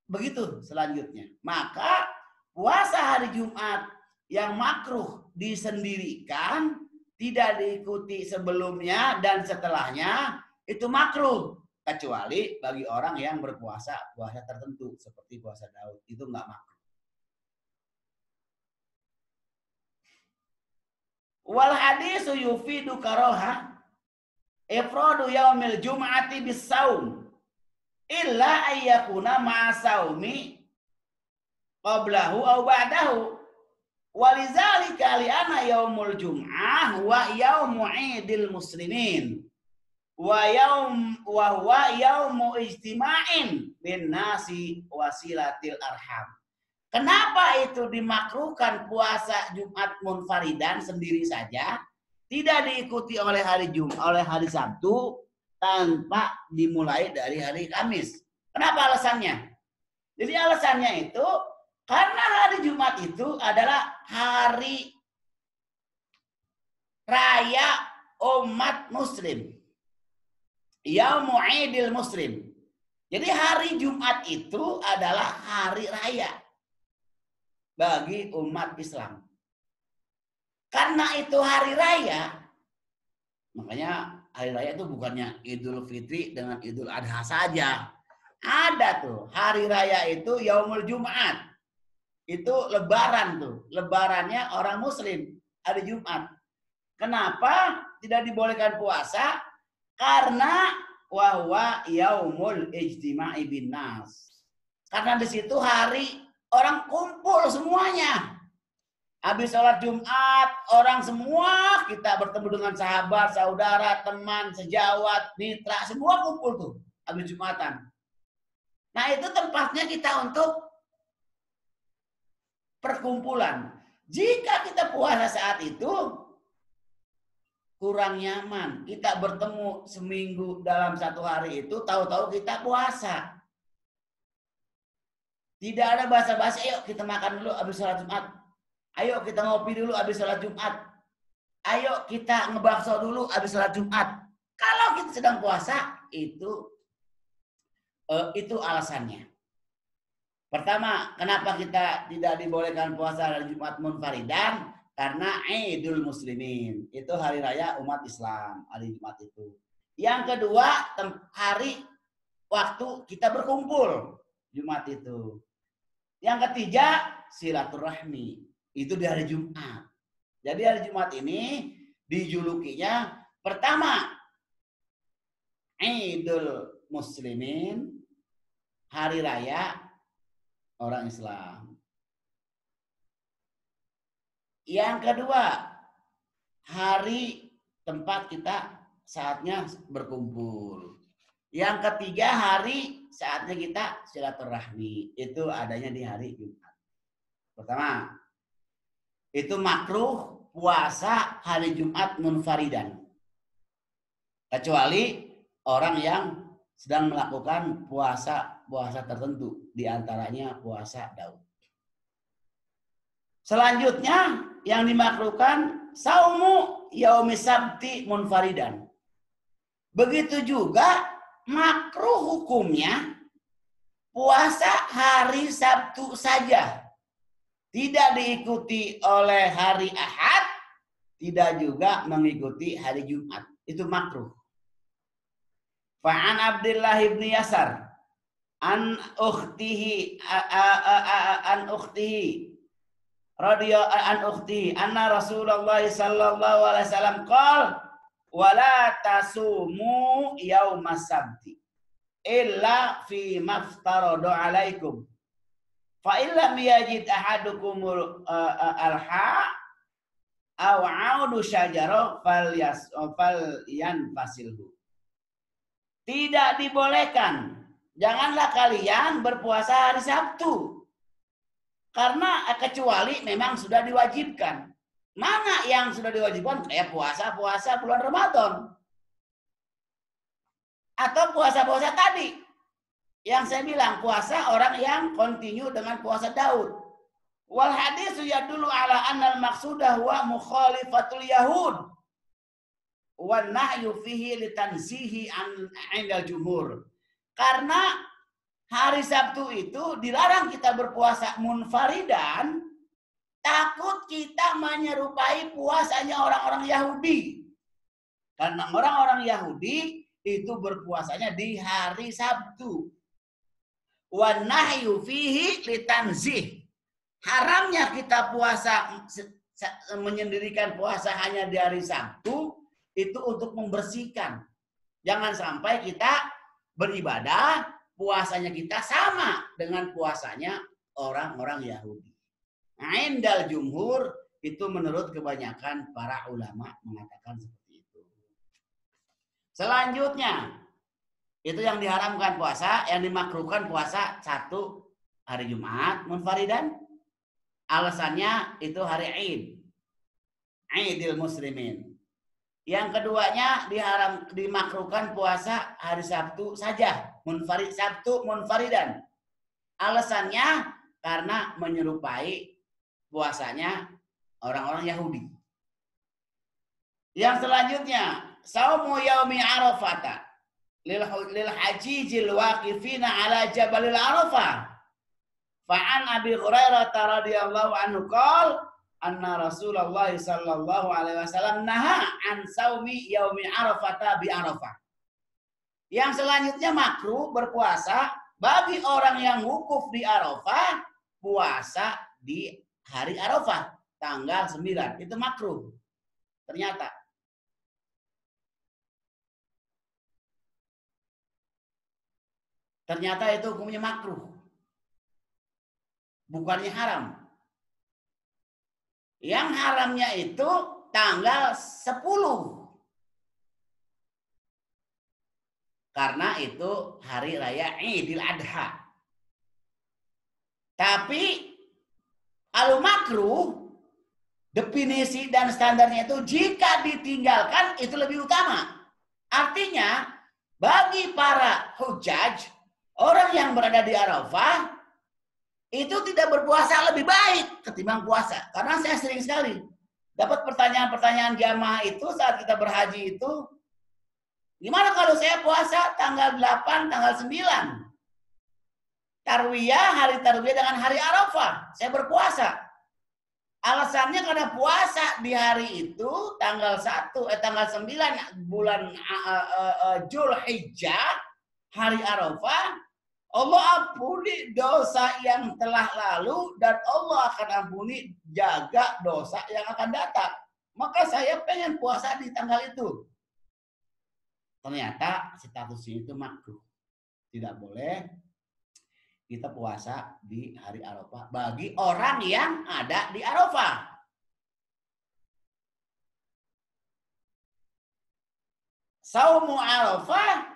Begitu selanjutnya. Maka puasa hari Jumat yang makruh disendirikan, tidak diikuti sebelumnya dan setelahnya, itu makruh. Kecuali bagi orang yang berpuasa puasa tertentu seperti puasa Daud, itu nggak makruh. Wal hadisu yufidu karoha ifradu yaumil jum'ati bisaum illa ayyakuna ma'asaumi qablahu aw ba'dahu walizalika li'anna yaumul jum'ah wa yaumu idil muslimin wa huwa yaumu ijtima'in bin nasi wasilatil arham. Kenapa itu dimakruhkan puasa Jumat munfaridan sendiri saja, tidak diikuti oleh hari Jumat, oleh hari Sabtu, tanpa dimulai dari hari Kamis? Kenapa alasannya? Jadi alasannya itu karena hari Jumat itu adalah hari raya umat Muslim, Yaumu Idil Muslim. Jadi hari Jumat itu adalah hari raya bagi umat Islam. Karena itu hari raya, makanya hari raya itu bukannya Idul Fitri dengan Idul Adha saja. Ada tuh hari raya itu Yaumul Jumat. Itu lebaran tuh. Lebarannya orang Muslim hari Jumat. Kenapa tidak dibolehkan puasa? Karena wahwa yaumul ijtima'i bin nas. Karena di situ hari orang kumpul semuanya. Habis sholat Jumat, orang semua kita bertemu dengan sahabat, saudara, teman, sejawat, mitra, semua kumpul tuh habis Jumatan. Nah itu tempatnya kita untuk perkumpulan. Jika kita puasa saat itu, kurang nyaman. Kita bertemu seminggu dalam satu hari itu, tahu-tahu kita puasa. Tidak ada basa-basi, ayo kita makan dulu habis sholat Jumat. Ayo kita ngopi dulu habis sholat Jumat. Ayo kita ngebakso dulu habis sholat Jumat. Kalau kita sedang puasa, itu alasannya. Pertama, kenapa kita tidak dibolehkan puasa hari Jumat munfaridan? Karena Idul Muslimin. Itu hari raya umat Islam, hari Jumat itu. Yang kedua, hari waktu kita berkumpul, Jumat itu. Yang ketiga, silaturahmi. Itu di hari Jumat. Jadi hari Jumat ini dijulukinya pertama, Idul Muslimin, hari raya orang Islam. Yang kedua, hari tempat kita saatnya berkumpul. Yang ketiga, hari saatnya kita silaturahmi. Itu adanya di hari Jumat. Pertama, itu makruh puasa hari Jumat munfaridan. Kecuali orang yang sedang melakukan puasa tertentu, di antaranya puasa Daud. Selanjutnya yang dimakruhkan saumu yaumis sabti munfaridan. Begitu juga makruh hukumnya puasa hari Sabtu saja. Tidak diikuti oleh hari Ahad, tidak juga mengikuti hari Jumat. Itu makruh. Fa'an Abdullah ibn Yasar an ukhtihi anna Rasulullah sallallahu alaihi wasallam qala wala tasumu yaumas sabti illa fi maftaradu alaikum fa illam yajid ahadukum alha aw audu syajaro falyanfasilhu. Tidak dibolehkan. Janganlah kalian berpuasa hari Sabtu. Karena kecuali memang sudah diwajibkan. Mana yang sudah diwajibkan? Kayak puasa-puasa bulan Ramadan. Atau puasa-puasa tadi. Yang saya bilang puasa orang yang kontinu dengan puasa Daud. Wal hadis yadullu ala annal maqsudah wa mukhalifatul yahud. Wan nahyu fihi litanzihi an 'indal jumhur. Karena hari Sabtu itu dilarang kita berpuasa munfaridan, takut kita menyerupai puasanya orang-orang Yahudi. Karena orang-orang Yahudi itu berpuasanya di hari Sabtu. Wan nahyu fihi litanzih. Haramnya kita puasa menyendirikan puasa hanya di hari Sabtu itu untuk membersihkan. Jangan sampai kita beribadah puasanya kita sama dengan puasanya orang-orang Yahudi. Indal jumhur itu menurut kebanyakan para ulama mengatakan seperti itu. Selanjutnya itu yang diharamkan puasa, yang dimakruhkan puasa satu hari Jumat munfaridan. Alasannya itu hari Id. Idil Muslimin. Yang keduanya dimakruhkan puasa hari Sabtu saja, Sabtu munfaridan. Alasannya karena menyerupai puasanya orang-orang Yahudi. Yang selanjutnya, saumu yaumi Arafata lil hajijil waqifina ala jabalil Arafah. Fa'an Abi Hurairah radhiyallahu anhu qala anna Rasulullah sallallahu alaihi wasallam naha an saumi yaumi Arafata bi Arafah. Yang selanjutnya makruh berpuasa bagi orang yang wukuf di Arafah, puasa di hari Arafah tanggal 9. Itu makruh. Ternyata itu hukumnya makruh. Bukannya haram. Yang haramnya itu tanggal 10. Karena itu hari raya Idul Adha. Tapi kalau makruh, definisi dan standarnya itu jika ditinggalkan itu lebih utama. Artinya bagi para hujaj, orang yang berada di Arafah, itu tidak berpuasa lebih baik ketimbang puasa. Karena saya sering sekali dapat pertanyaan-pertanyaan jamaah itu saat kita berhaji itu, gimana kalau saya puasa tanggal 8, tanggal 9? Tarwiyah, hari Tarwiyah dengan hari Arafah, saya berpuasa. Alasannya karena puasa di hari itu tanggal 9 bulan Zulhijjah, hari Arafah, Allah ampuni dosa yang telah lalu dan Allah akan ampuni jaga dosa yang akan datang. Maka saya pengen puasa di tanggal itu. Ternyata statusnya itu makruh. Tidak boleh kita puasa di hari Arafah bagi orang yang ada di Arafah. Saumu Arafah,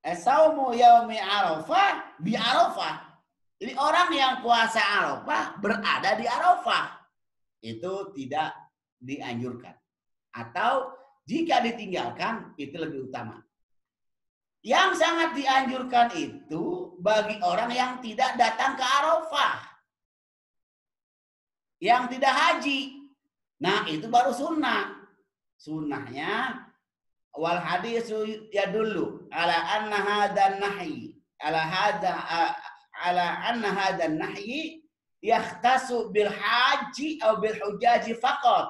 saumu yaumi Arafah bi Arafah. Jadi orang yang puasa Arafah berada di Arafah. Itu tidak dianjurkan. Atau jika ditinggalkan itu lebih utama. Yang sangat dianjurkan itu bagi orang yang tidak datang ke Arafah. Yang tidak haji. Nah, itu baru sunnah. Sunnahnya wal hadisu yadullu ala anna hadan nahyi ala anna hadan nahyi yahtasu bil haji atau bil hujaji faqat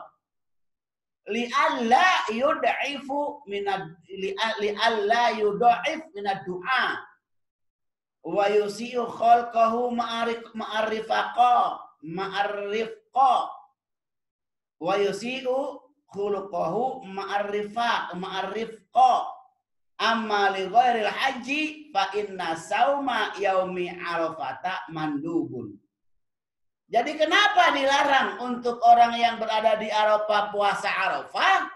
li'alla yud'ifu li'alla yud'if min ad-du'a wa yusi'u khalqahu ma'arifqa wa yusi'u khuluquhu ma'arifqa amma li ghairil haji fa inna sauma yaumi arafata mandubun. Jadi kenapa dilarang untuk orang yang berada di Arafah puasa Arafah?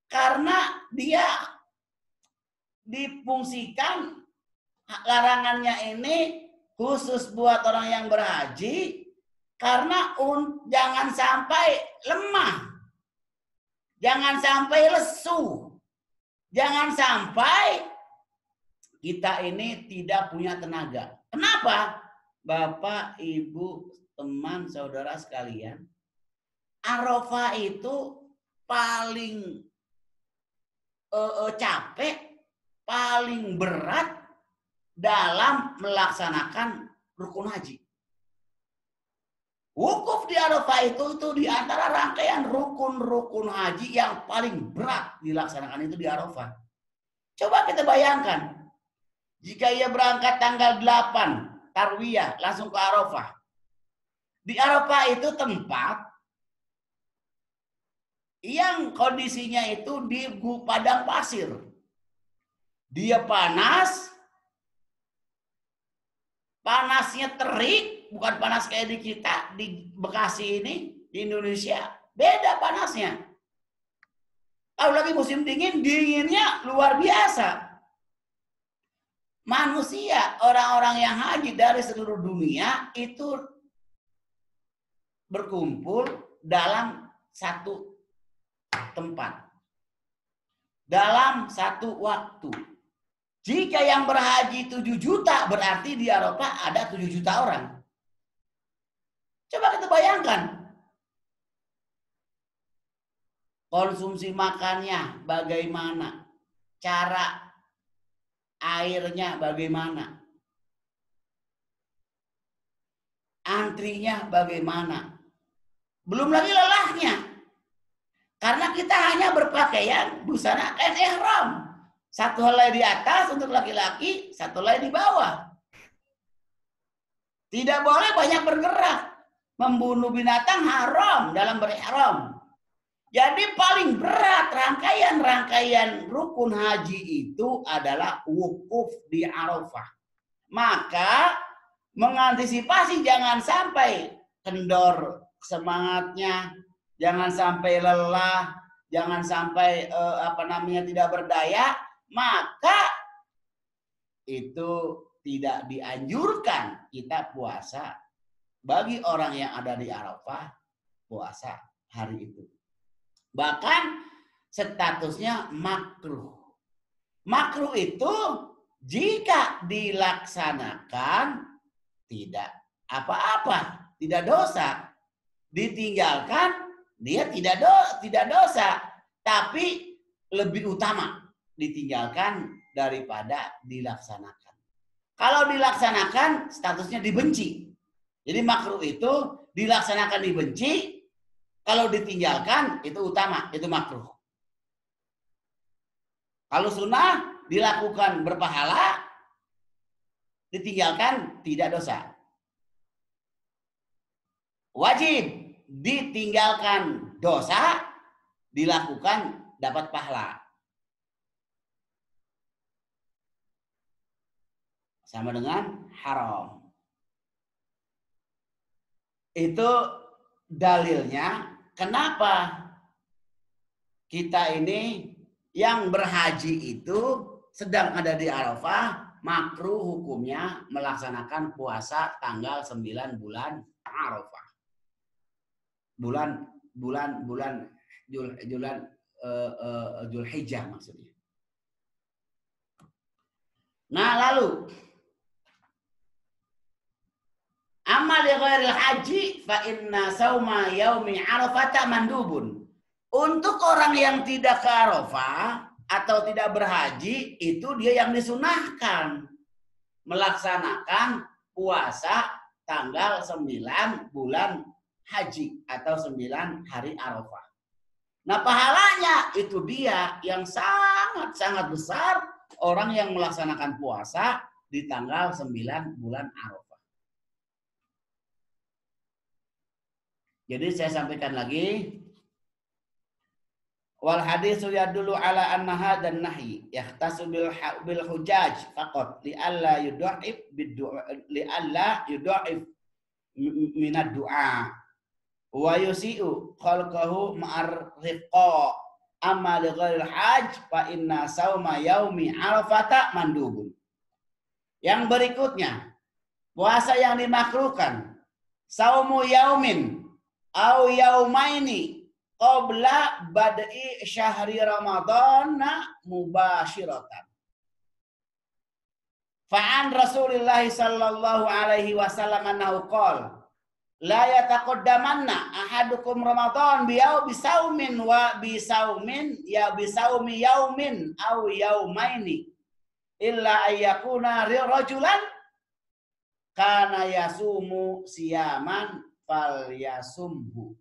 Karena dia difungsikan larangannya ini khusus buat orang yang berhaji karena jangan sampai lemah, jangan sampai lesu, jangan sampai kita ini tidak punya tenaga. Kenapa? Bapak, Ibu, teman, saudara sekalian, Arafah itu paling capek, paling berat dalam melaksanakan rukun haji. Wukuf di Arafah itu di antara rangkaian rukun-rukun haji yang paling berat dilaksanakan itu di Arafah. Coba kita bayangkan, jika ia berangkat tanggal 8 Tarwiyah langsung ke Arafah. Di Arafah itu tempat yang kondisinya itu di padang pasir. Dia panas, panasnya terik, bukan panas kayak di kita, di Bekasi ini, di Indonesia. Beda panasnya. Kalau lagi musim dingin, dinginnya luar biasa. Manusia, orang-orang yang haji dari seluruh dunia itu berkumpul dalam satu tempat. Dalam satu waktu. Jika yang berhaji 7 juta, berarti di Arafah ada 7 juta orang. Coba kita bayangkan. Konsumsi makannya bagaimana? Cara airnya bagaimana? Antrinya bagaimana? Belum lagi lelahnya. Karena kita hanya berpakaian busana kain ihram. Satu helai di atas untuk laki-laki, satu helai di bawah. Tidak boleh banyak bergerak. Membunuh binatang haram dalam berihram. Jadi paling berat rangkaian rukun haji itu adalah wukuf di Arafah. Maka mengantisipasi jangan sampai kendor semangatnya, jangan sampai lelah, jangan sampai tidak berdaya, maka itu tidak dianjurkan kita puasa bagi orang yang ada di Arafah puasa hari itu. Bahkan statusnya makruh. Makruh itu jika dilaksanakan tidak apa-apa, tidak dosa. Ditinggalkan dia tidak dosa, tapi lebih utama ditinggalkan daripada dilaksanakan. Kalau dilaksanakan statusnya dibenci. Jadi makruh itu dilaksanakan dibenci, kalau ditinggalkan itu utama, itu makruh. Kalau sunnah dilakukan berpahala, ditinggalkan tidak dosa. Wajib ditinggalkan dosa, dilakukan dapat pahala. Sama dengan haram. Itu dalilnya kenapa kita ini yang berhaji itu sedang ada di Arafah, makruh hukumnya melaksanakan puasa tanggal 9 bulan Arafah. Bulan Zulhijjah maksudnya. Nah, lalu amal li ghairil haji fa inna sauma yaumi Arafah mandubun. Untuk orang yang tidak ke Arafah atau tidak berhaji, itu dia yang disunahkan melaksanakan puasa tanggal 9 bulan haji atau 9 hari Arafah. Nah, pahalanya itu dia yang sangat-sangat besar orang yang melaksanakan puasa di tanggal 9 bulan Arafah. Jadi saya sampaikan lagi, wal haditsu yadullu ala anna hadan nahyi yahtasu bil hujaj faqat li alla yudha'if minad du'a wa yusi'u khalqahu ma'ar rifqa amma li ghairil hajj fa inna sauma yaumi arafata mandubun. Yang berikutnya, puasa yang dimakruhkan saumu yaumin au yaumaini qabla bad'i syahri ramadhana mubashiratan. Fa'an Rasulillah sallallahu alaihi wasallam annahu qala la yataqaddamanna ahadukum Ramadan biyau bisaumin wa bisaumin ya bisaumi yaumin au yaumaini illa ayyakuna rajulan kana yasumu siyaman fal yasumhu.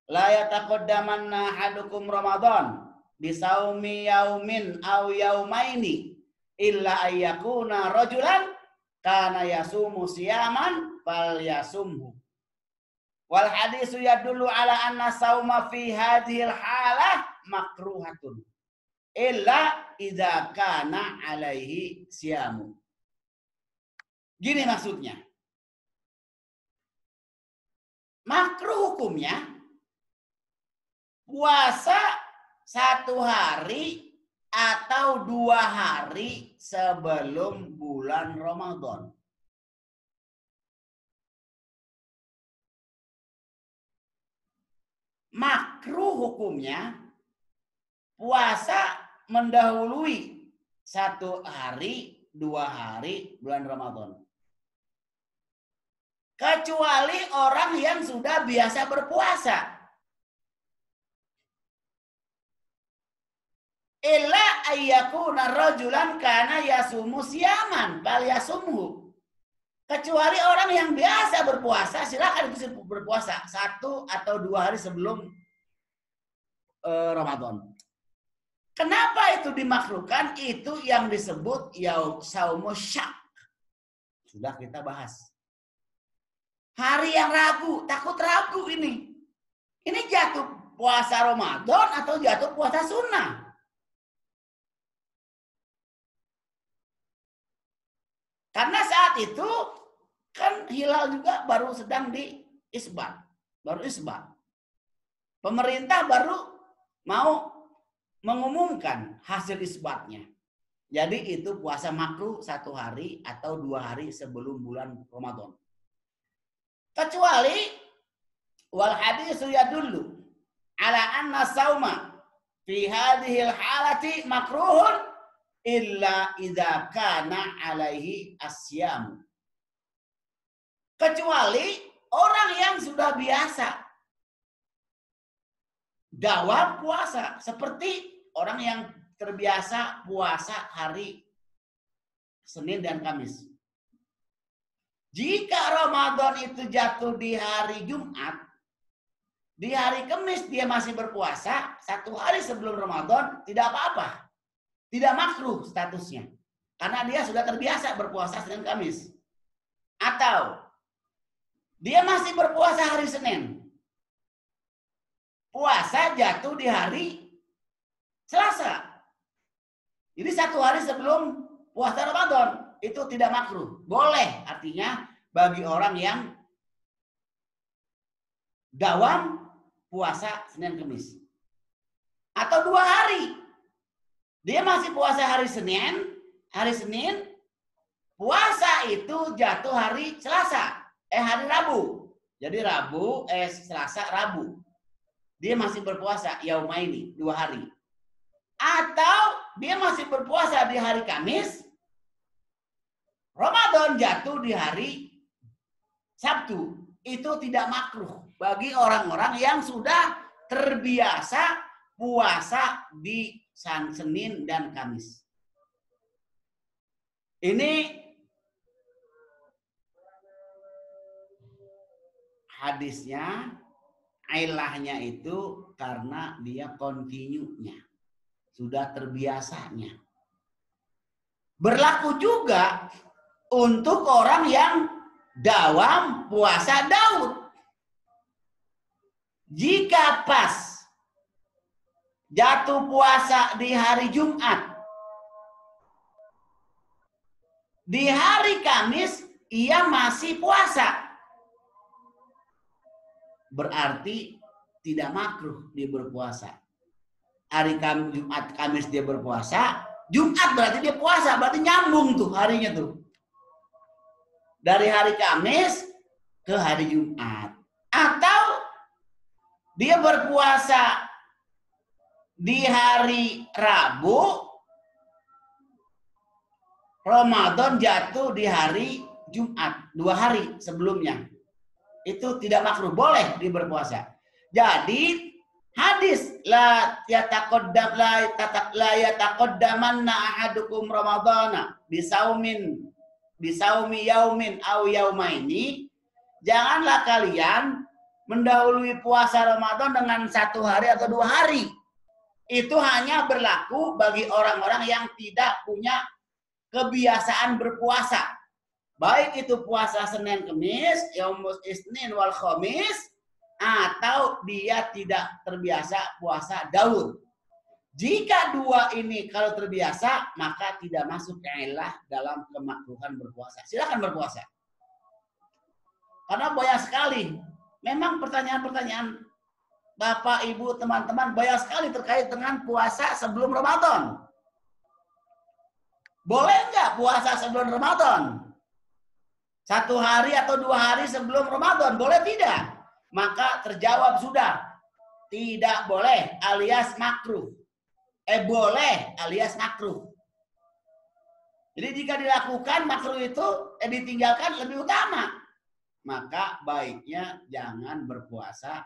La yataqaddamanna ahadukum Ramadan bisaumi yaumin au yaumaini illa ayyakuna rajulan kana yasumu siyaman fal yasumhu. Wal hadisu yadullu ala anna sauma fi hadhil halah makruhatun illa idza kana alaihi siyamu. Gini maksudnya. Makruh hukumnya puasa 1 hari atau 2 hari sebelum bulan Ramadan. Makruh hukumnya puasa mendahului 1 hari, 2 hari bulan Ramadan. Kecuali orang yang sudah biasa berpuasa. Illa ayyakuna rajulan kana yasumu siyaman bal yasumhu. Kecuali orang yang biasa berpuasa, silakan itu berpuasa 1 atau 2 hari sebelum Ramadan. Kenapa itu dimakruhkan? Itu yang disebut saumu syak. Sudah kita bahas. Hari yang ragu, takut ragu ini. Ini jatuh puasa Ramadan atau jatuh puasa sunnah? Karena saat itu kan hilal juga baru sedang diisbat, baru isbat. Pemerintah baru mau mengumumkan hasil isbatnya. Jadi itu puasa makruh 1 hari atau 2 hari sebelum bulan Ramadan. Kecuali wal hadisu yadullu ala anna sauma fi hadhil halati makruhun illa idza kana alaihi asyam. Kecuali orang yang sudah biasa dawam puasa, seperti orang yang terbiasa puasa hari Senin dan Kamis. Jika Ramadan itu jatuh di hari Jumat, di hari Kamis dia masih berpuasa 1 hari sebelum Ramadan, tidak apa-apa. Tidak makruh statusnya. Karena dia sudah terbiasa berpuasa Senin Kamis. Atau dia masih berpuasa hari Senin. Puasa jatuh di hari Selasa. Jadi 1 hari sebelum puasa Ramadan. Itu tidak makruh. Boleh, artinya bagi orang yang dawam puasa Senin Kamis. Atau 2 hari. Dia masih puasa hari Senin, puasa itu jatuh hari Selasa, hari Rabu. Jadi Selasa, Rabu. Dia masih berpuasa yaumaini 2 hari. Atau dia masih berpuasa di hari Kamis, Ramadan jatuh di hari Sabtu. Itu tidak makruh bagi orang-orang yang sudah terbiasa puasa di Senin dan Kamis. Ini hadisnya, ilahnya itu karena dia kontinunya, sudah terbiasanya. Berlaku juga untuk orang yang dawam puasa Daud. Jika pas jatuh puasa di hari Jumat, di hari Kamis ia masih puasa. Berarti tidak makruh dia berpuasa. Hari Jumat, Kamis dia berpuasa, Jumat berarti dia puasa, berarti nyambung tuh harinya tuh. Dari hari Kamis ke hari Jumat. Atau dia berpuasa di hari Rabu, Ramadan jatuh di hari Jumat, 2 hari sebelumnya. Itu tidak makruh, boleh dia berpuasa. Jadi hadis la yataqaddamanna ahadukum ramadhana bisaumi yaumin aw yaumaini, janganlah kalian mendahului puasa Ramadan dengan 1 hari atau 2 hari. Itu hanya berlaku bagi orang-orang yang tidak punya kebiasaan berpuasa. Baik itu puasa Senin Kemis, Yaumus Isnin wal Khamis, atau dia tidak terbiasa puasa Daud. Jika 2 ini kalau terbiasa, maka tidak masuk ilah dalam kemakruhan berpuasa. Silakan berpuasa. Karena banyak sekali, memang pertanyaan-pertanyaan Bapak, Ibu, teman-teman banyak sekali terkait dengan puasa sebelum Ramadan. Boleh nggak puasa sebelum Ramadan? 1 hari atau 2 hari sebelum Ramadan, boleh tidak? Maka terjawab sudah, tidak boleh alias makruh. Boleh alias makruh. Jadi jika dilakukan makruh itu ditinggalkan lebih utama. Maka baiknya jangan berpuasa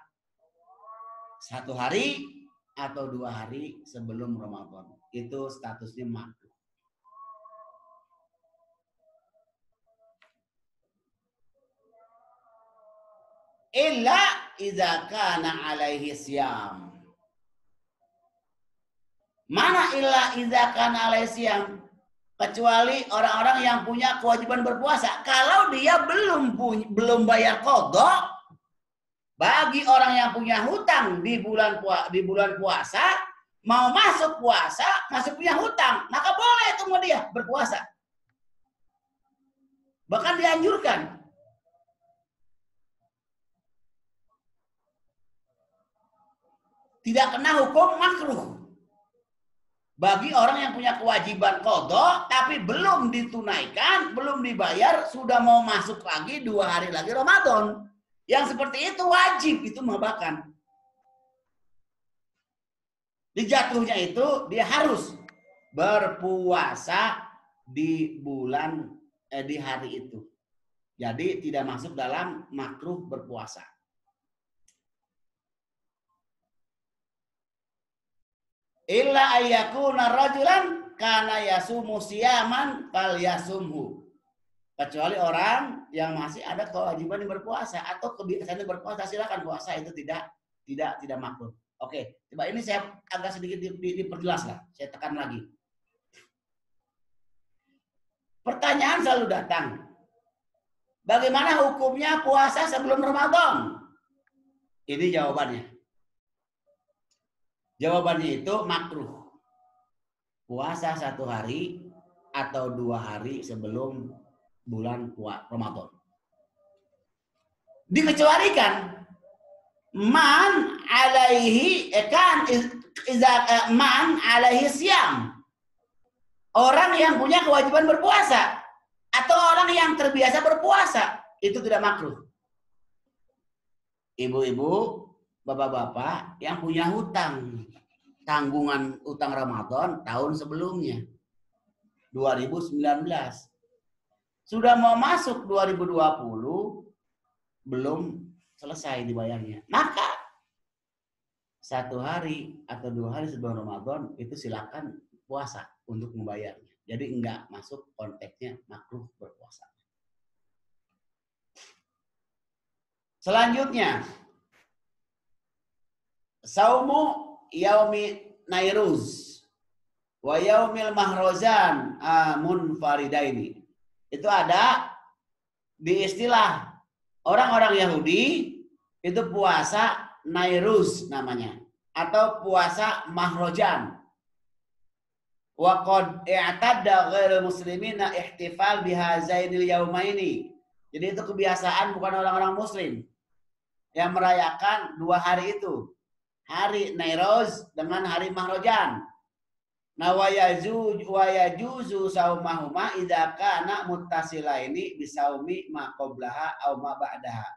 1 hari atau 2 hari sebelum Ramadan. Itu statusnya makruh. Illa idza kana alaihi siyam. Mana illa idza kana alaihi siyam? Kecuali orang-orang yang punya kewajiban berpuasa. Kalau dia belum bayar qadha, bagi orang yang punya hutang di bulan puasa, mau masuk puasa, masih punya hutang, maka boleh tunggu dia berpuasa. Bahkan dianjurkan. Tidak kena hukum makruh. Bagi orang yang punya kewajiban qadha tapi belum ditunaikan, belum dibayar, sudah mau masuk lagi 2 hari lagi Ramadan. Yang seperti itu wajib itu bahkan. Dijatuhnya itu dia harus berpuasa di di hari itu. Jadi tidak masuk dalam makruh berpuasa. Illa ayyakuna rajulan kana yasumu siyaman fal yasumhu. Kecuali orang yang masih ada kewajiban berpuasa atau kebiasaan berpuasa, silakan puasa, itu tidak makruh. Oke, coba ini saya agak sedikit diperjelas lah, saya tekan lagi. Pertanyaan selalu datang. Bagaimana hukumnya puasa sebelum Ramadan? Ini jawabannya. Jawabannya itu makruh. Puasa 1 hari atau 2 hari sebelum bulan Ramadan. Dikecualikan man alaihi man alaihi siyam. Orang yang punya kewajiban berpuasa atau orang yang terbiasa berpuasa, itu tidak makruh. Ibu-ibu, bapak-bapak yang punya hutang, tanggungan utang Ramadan tahun sebelumnya, 2019. Sudah mau masuk 2020, belum selesai dibayarnya. Maka 1 hari atau 2 hari sebelum Ramadan itu silakan puasa untuk membayarnya. Jadi enggak masuk konteksnya makruh berpuasa. Selanjutnya, saumu yaumi nairuz wa yaumil mahrozan munfaridaini. Itu ada di istilah orang-orang Yahudi, itu puasa nairuz namanya, atau puasa mahrojan. Wa qad i'tadda ghairul muslimina ihtifal bihazainil yaumaini Jadi itu kebiasaan bukan orang-orang muslim yang merayakan 2 hari itu. Hari Nairoz dengan hari Mahrojan. Nah wa yajuzu saumahuma idza kana muttasilaini bisaumi ma qablaha aw ma ba'daha.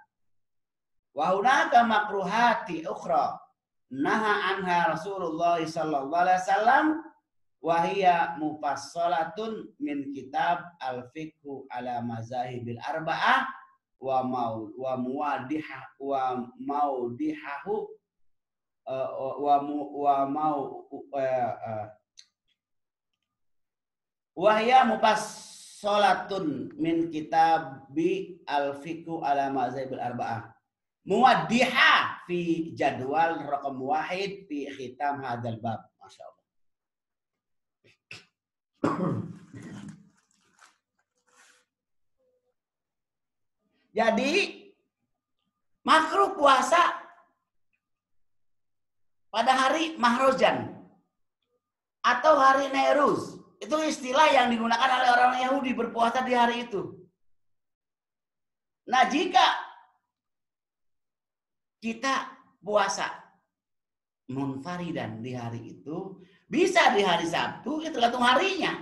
Wa hunaka makruhati ukhra naha anha Rasulullah sallallahu alaihi wasallam wa hiya mufassalatun min kitab al-fiqhu ala mazahibil arba'ah wa maudihahu wahya mufassalatun min kitabi al-fiqhu ala mazahibil arba'ah muwaddiha fi jadwal raqam wahid fi khitam hadzal bab. Masya Allah. Jadi makruh puasa pada hari Mahrojan atau hari Nairuz. Itu istilah yang digunakan oleh orang Yahudi berpuasa di hari itu. Nah, jika kita puasa munfaridan di hari itu, bisa di hari Sabtu, itu tergantung harinya.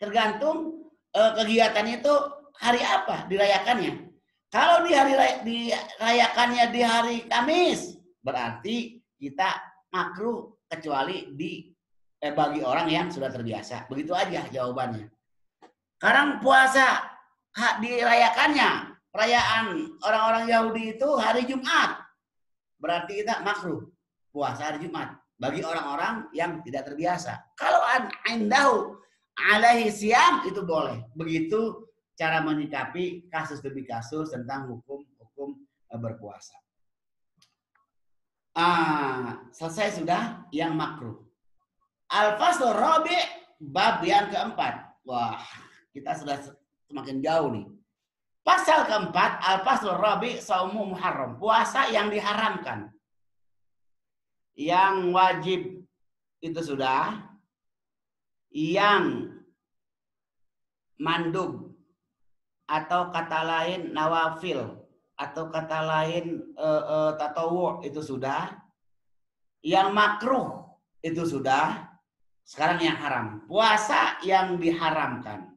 Tergantung kegiatan itu hari apa dirayakannya. Kalau dirayakannya di hari Kamis, berarti kita makruh kecuali bagi orang yang sudah terbiasa. Begitu aja jawabannya. Sekarang puasa dirayakannya, perayaan orang-orang Yahudi itu hari Jumat. Berarti kita makruh puasa hari Jumat bagi orang-orang yang tidak terbiasa. Kalau indahu alaihi siyam itu boleh. Begitu cara menyikapi kasus demi kasus tentang hukum berpuasa. Selesai sudah yang makruh. Al-Faslur Rabi' bab yang keempat. Wah, kita sudah semakin jauh nih. Pasal keempat, Al-Faslur Rabi' Saumu Muharram. Puasa yang diharamkan. Yang wajib itu sudah. Yang mandub atau kata lain nawafil atau kata lain tatawu itu sudah. Yang makruh itu sudah. Sekarang yang haram. Puasa yang diharamkan.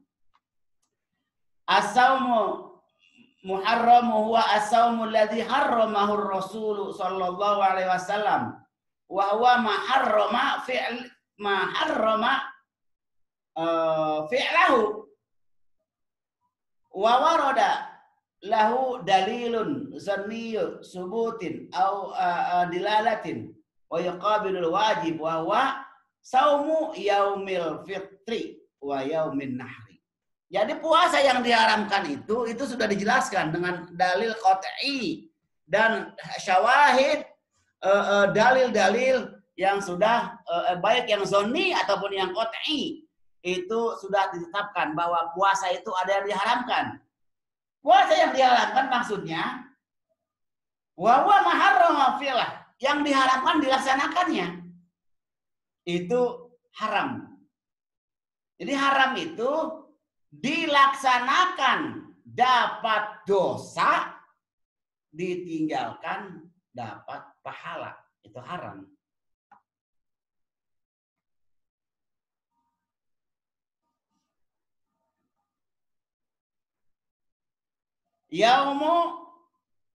As-saumu muharramu huwa as-saumu alladhi harramahu ar-rasul sallallahu alaihi wasallam wa huwa ma harrama fi'lahu wa warada lahu dalilun zanniyyu subutin au dilalatin wa yuqabilul wajib wa huwa saumu yaumil fitri wa yaumin nahri. Jadi puasa yang diharamkan itu sudah dijelaskan dengan dalil qat'i dan syawahid, dalil-dalil yang sudah baik yang zonni ataupun yang qat'i itu sudah ditetapkan bahwa puasa itu ada yang diharamkan. Puasa yang diharamkan maksudnya wa huwa ma harrama fi'lah, yang diharamkan dilaksanakannya. Itu haram. Jadi haram itu dilaksanakan dapat dosa, ditinggalkan dapat pahala. Itu haram.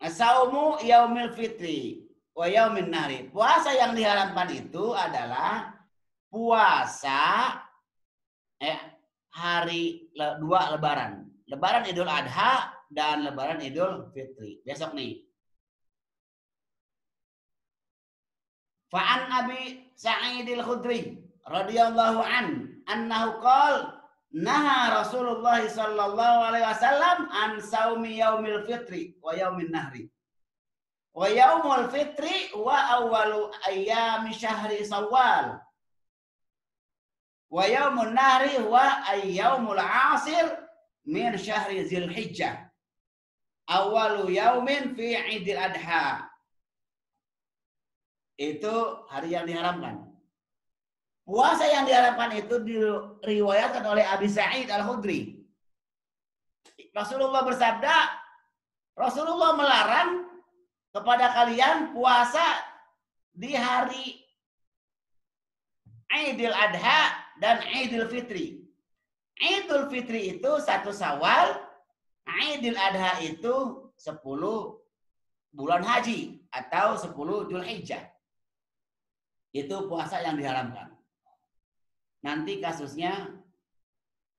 Saumu yaumil fitri wa yaumin nahri. Puasa yang diharamkan itu adalah puasa hari 2 lebaran. Lebaran Idul Adha dan lebaran Idul Fitri. Besok nih. Fa'an Abi Sa'id al-Khudri radhiyallahu annahu qala naha Rasulullah sallallahu alaihi wasallam an saumi yaumil fitri wa yaumin nahri. Wa yaumul fitri wa awwalu ayyami syahri Syawal. Wa yaumun nahri wa ayyaumul asir min syahri Dzulhijjah. Awwalu yaumin fi Idul Adha. Itu hari yang diharamkan. Puasa yang diharamkan itu diriwayatkan oleh Abi Sa'id al-Khudri. Rasulullah bersabda, Rasulullah melarang kepada kalian puasa di hari Idul Adha dan Idul Fitri. Idul Fitri itu 1 Syawal, Idul Adha itu 10 bulan haji atau 10 Dzulhijjah. Itu puasa yang diharamkan. Nanti kasusnya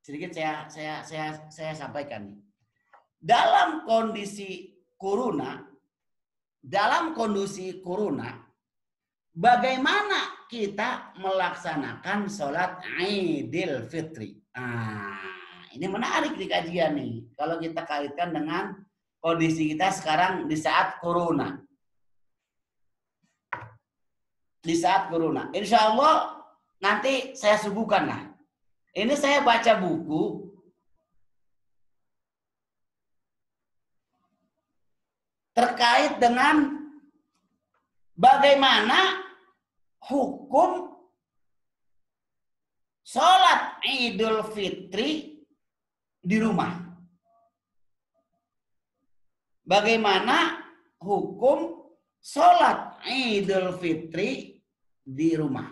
sedikit saya sampaikan. Dalam kondisi corona, bagaimana kita melaksanakan sholat Idul Fitri? Ini menarik di kajian nih. Kalau kita kaitkan dengan kondisi kita sekarang di saat corona. Di saat corona. Insya Allah nanti saya suguhkan lah. Ini saya baca buku terkait dengan bagaimana hukum sholat Idul Fitri di rumah. Bagaimana hukum sholat Idul Fitri di rumah.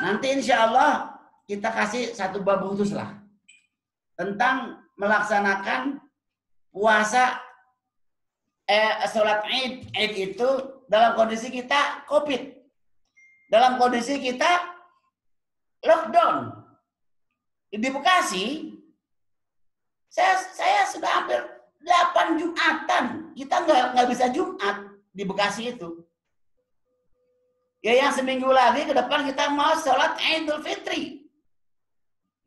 Nanti insya Allah kita kasih satu bab khusus lah tentang melaksanakan puasa sholat Id itu dalam kondisi kita COVID, dalam kondisi kita lockdown. Di Bekasi, saya sudah hampir 8 Jumatan, kita nggak bisa Jumat di Bekasi itu. Ya yang seminggu lagi ke depan kita mau sholat Idul Fitri.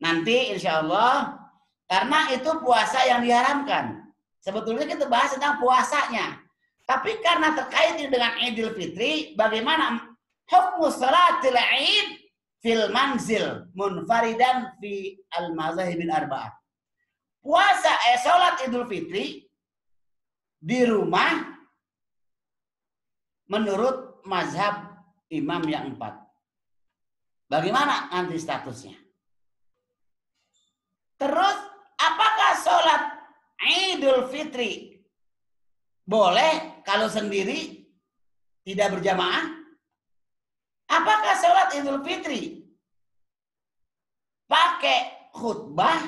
Nanti insya Allah, karena itu puasa yang diharamkan. Sebetulnya kita bahas tentang puasanya. Tapi karena terkait dengan Idul Fitri, bagaimana hukum salatil Id fil manzil munfaridan fi al-mazahibil arba'ah. Puasa salat Idul Fitri di rumah menurut mazhab imam yang 4. Bagaimana nanti statusnya? Terus apakah sholat Idul Fitri boleh kalau sendiri tidak berjamaah? Apakah sholat Idul Fitri pakai khutbah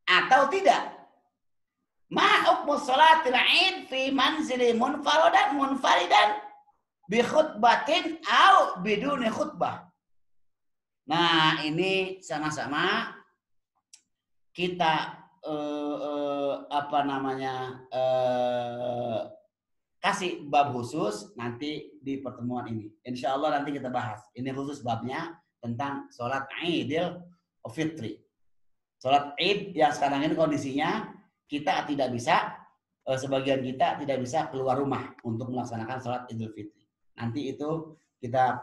atau tidak? Ma hukmu sholatil Id fi manzili munfaridan bi khutbatin au biduni khutbah. Nah, ini sama-sama kita kasih bab khusus nanti di pertemuan ini. Insya Allah nanti kita bahas. Ini khusus babnya tentang sholat Idul Fitri. Sholat Id yang sekarang ini kondisinya kita tidak bisa, sebagian kita tidak bisa keluar rumah untuk melaksanakan sholat Idul Fitri. Nanti itu kita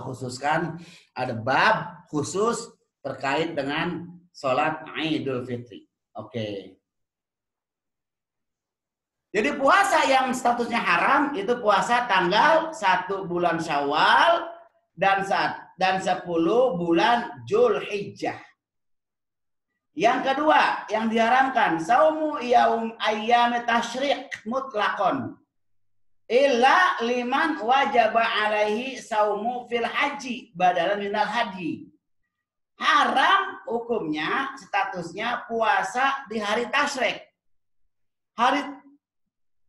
khususkan, ada bab khusus terkait dengan sholat Idul Fitri. Oke. Jadi puasa yang statusnya haram itu puasa tanggal 1 bulan Syawal dan 10 bulan Dzulhijjah. Yang kedua yang diharamkan saumu yaum ayyam tasyrik mutlaqon illa liman wajaba alaihi saumu fil haji badalan minal haji. Haram hukumnya, statusnya puasa di hari tasyrik. Hari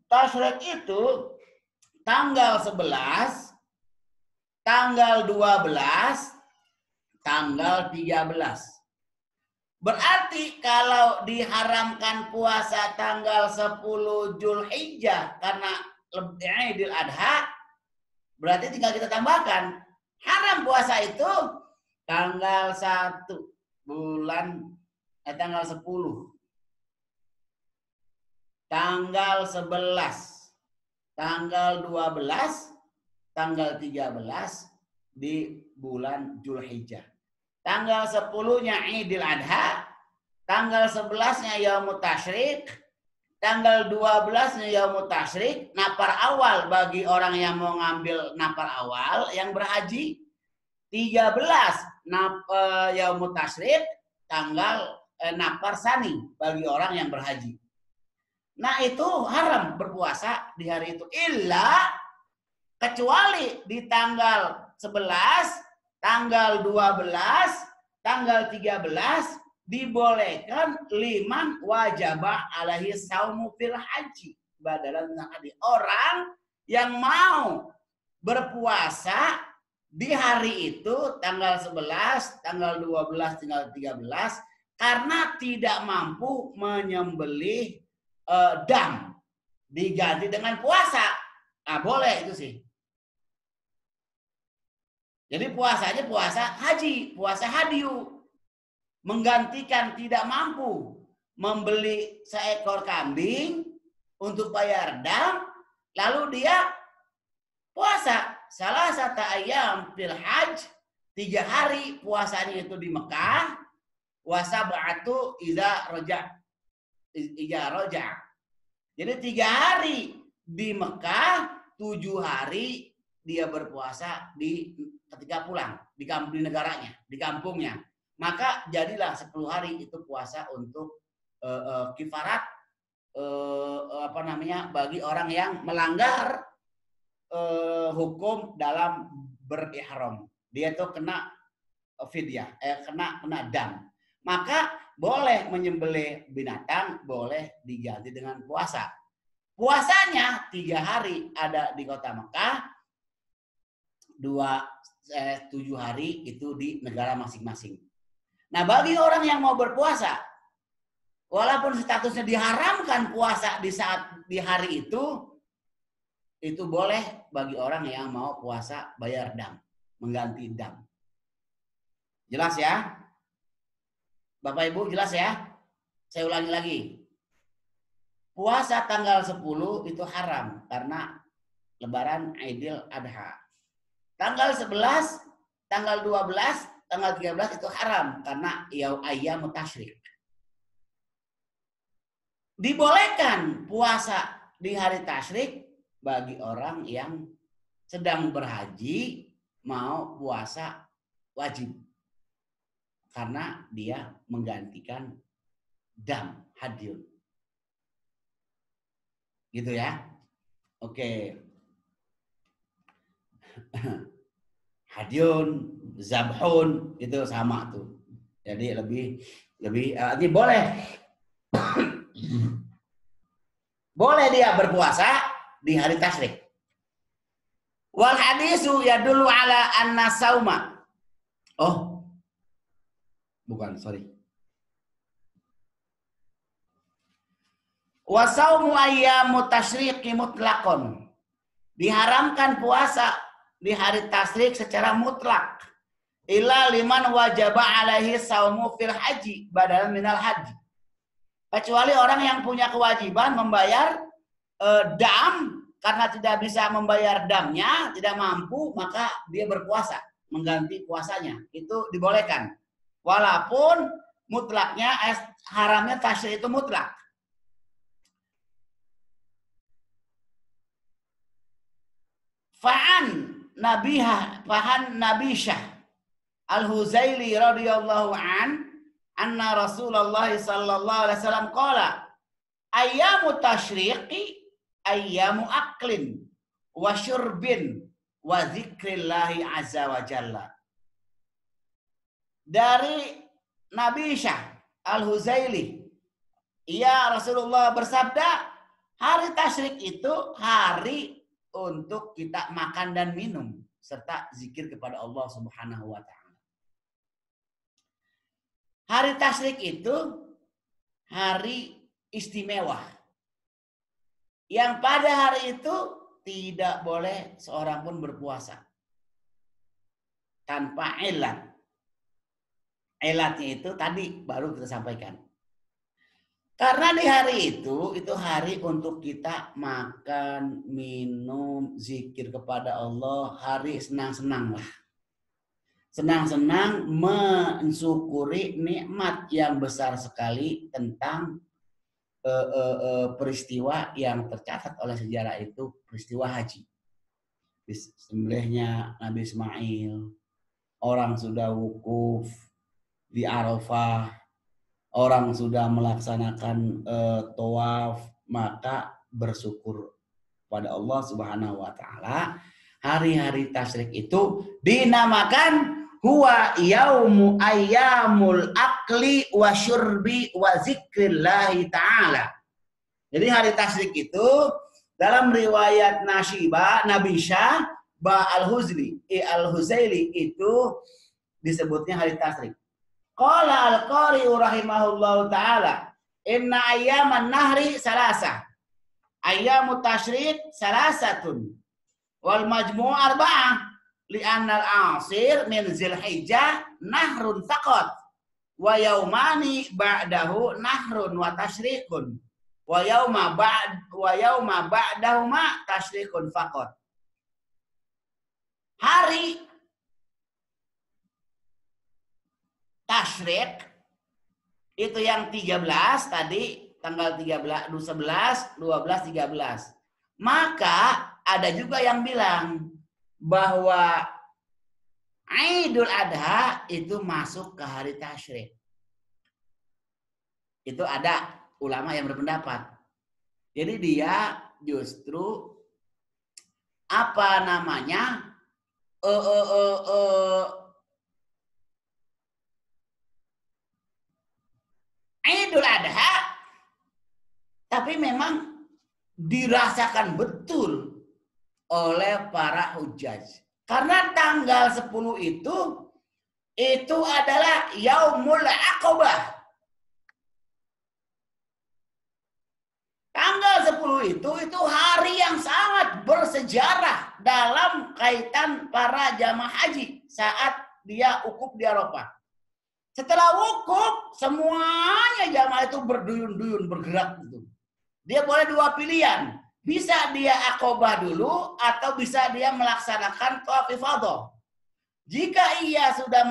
tasyrik itu tanggal 11, tanggal 12, tanggal 13. Berarti kalau diharamkan puasa tanggal 10 Dzulhijjah karena Idul Adha, berarti tinggal kita tambahkan. Haram puasa itu tanggal 1 bulan, tanggal 10, tanggal 11, tanggal 12, tanggal 13 di bulan Dzulhijjah. Tanggal 10-nya Idul Adha, tanggal 11-nya Yaumut Tasyrik, tanggal 12-nya Yaumut Tasyrik, nafar awal bagi orang yang mau ngambil nafar awal yang berhaji, 13 Yaumut Tasyrik, tanggal nafar sani bagi orang yang berhaji. Nah itu haram berpuasa di hari itu. Illa kecuali di tanggal 11, tanggal 12, tanggal 13 dibolehkan liman wajibah alaihi saumu fil haji. Badalan orang yang mau berpuasa di hari itu tanggal 11, tanggal 12, tanggal 13 karena tidak mampu menyembelih dam diganti dengan puasa. Nah, boleh itu sih. Jadi puasanya puasa haji, puasa hadiu. Menggantikan tidak mampu membeli seekor kambing untuk bayar dam, lalu dia puasa salah satu ayam fil haj, 3 hari puasanya itu di Mekah, puasa ba'atu idza roja. Jadi 3 hari di Mekah, 7 hari dia berpuasa ketika pulang di negaranya, di kampungnya. Maka jadilah 10 hari itu puasa untuk kifarat bagi orang yang melanggar hukum dalam berihram. Dia itu kena fidyah, kena dam. Maka boleh menyembelih binatang, boleh diganti dengan puasa. Puasanya 3 hari ada di kota Mekah, 7 hari itu di negara masing-masing. Nah, bagi orang yang mau berpuasa, walaupun statusnya diharamkan puasa di hari itu boleh bagi orang yang mau puasa bayar dam, mengganti dam. Jelas ya? Bapak Ibu jelas ya? Saya ulangi lagi. Puasa tanggal 10 itu haram karena lebaran Idul Adha. Tanggal 11, tanggal 12, tanggal 13 itu haram karena ayyam tasyrik. Dibolehkan puasa di hari tasyrik bagi orang yang sedang berhaji mau puasa wajib. Karena dia menggantikan dam, hadyun. Gitu ya. Oke. Hadyun, zabhun itu sama tuh. Jadi lebih ini boleh. Boleh dia berpuasa di hari tasyrik. Wal hadisu yadullu ala anna sauma. Oh. Bukan, sorry. Wa saumu ayyamu tasyriqi mutlaqon. Diharamkan puasa di hari tasyrik secara mutlak. Illa liman wajaba alaihi saumu fil haji badalan minal haji. Kecuali orang yang punya kewajiban membayar dam, karena tidak bisa membayar damnya, tidak mampu, maka dia berpuasa, mengganti puasanya. Itu dibolehkan. Walaupun mutlaknya, haramnya tasyrik itu mutlak. Fa'an Nabi Syah Al-Huzaili radhiyallahu anna Rasulullah sallallahu alaihi wasallam qala ayyamu tasyriqi ayyamu aklin wa syurbin wa dzikrillahi azza wa jalla. Dari Nabi Syah Al-Huzaili, Rasulullah bersabda, hari tasyrik itu hari untuk kita makan dan minum serta zikir kepada Allah Subhanahu wa taala. Hari tasyrik itu hari istimewa. Yang pada hari itu tidak boleh seorang pun berpuasa tanpa ilat. Ilatnya itu tadi baru kita sampaikan. Karena di hari itu hari untuk kita makan, minum, zikir kepada Allah, hari senang-senang lah. Senang-senang mensyukuri nikmat yang besar sekali tentang peristiwa yang tercatat oleh sejarah itu, peristiwa haji. Sembelihnya Nabi Ismail, orang sudah wukuf di Arafah, orang sudah melaksanakan tawaf, maka bersyukur pada Allah Subhanahu wa taala. Hari-hari tasyrik itu dinamakan huwa yaumu ayyamul akli wa syurbi wa zikrillahi ta'ala. Jadi hari tasyrik itu dalam riwayat Nabi Syah Ba al-Huzaili itu disebutnya hari tasyrik. Qala al-Qari rahimahullahu taala, inna ayyaman nahri salasa. Ayyamut tasyrik salasatun wal majmu' arba'ah li'anna al-asir min Dzulhijjah nahrun faqat wa yaumani ba'dahu nahrun wa tasyrikun wa yauma ba'dahuma tasyrikun faqat. Hari tasyrik itu yang 13 tadi, tanggal 13, 11, 12, 13. Maka ada juga yang bilang bahwa Idul Adha itu masuk ke hari tasyrik. Itu ada ulama yang berpendapat. Jadi dia justru apa namanya Idul Adha, tapi memang dirasakan betul oleh para hujjaj. Karena tanggal 10 itu adalah Yaumul Aqabah. Tanggal 10 itu hari yang sangat bersejarah dalam kaitan para jamaah haji saat dia wukuf di Arafah. Setelah wukuf, semuanya jamaah itu berduyun-duyun bergerak gitu. Dia boleh dua pilihan. Bisa dia akobah dulu atau bisa dia melaksanakan tawaf ifadah. Jika ia sudah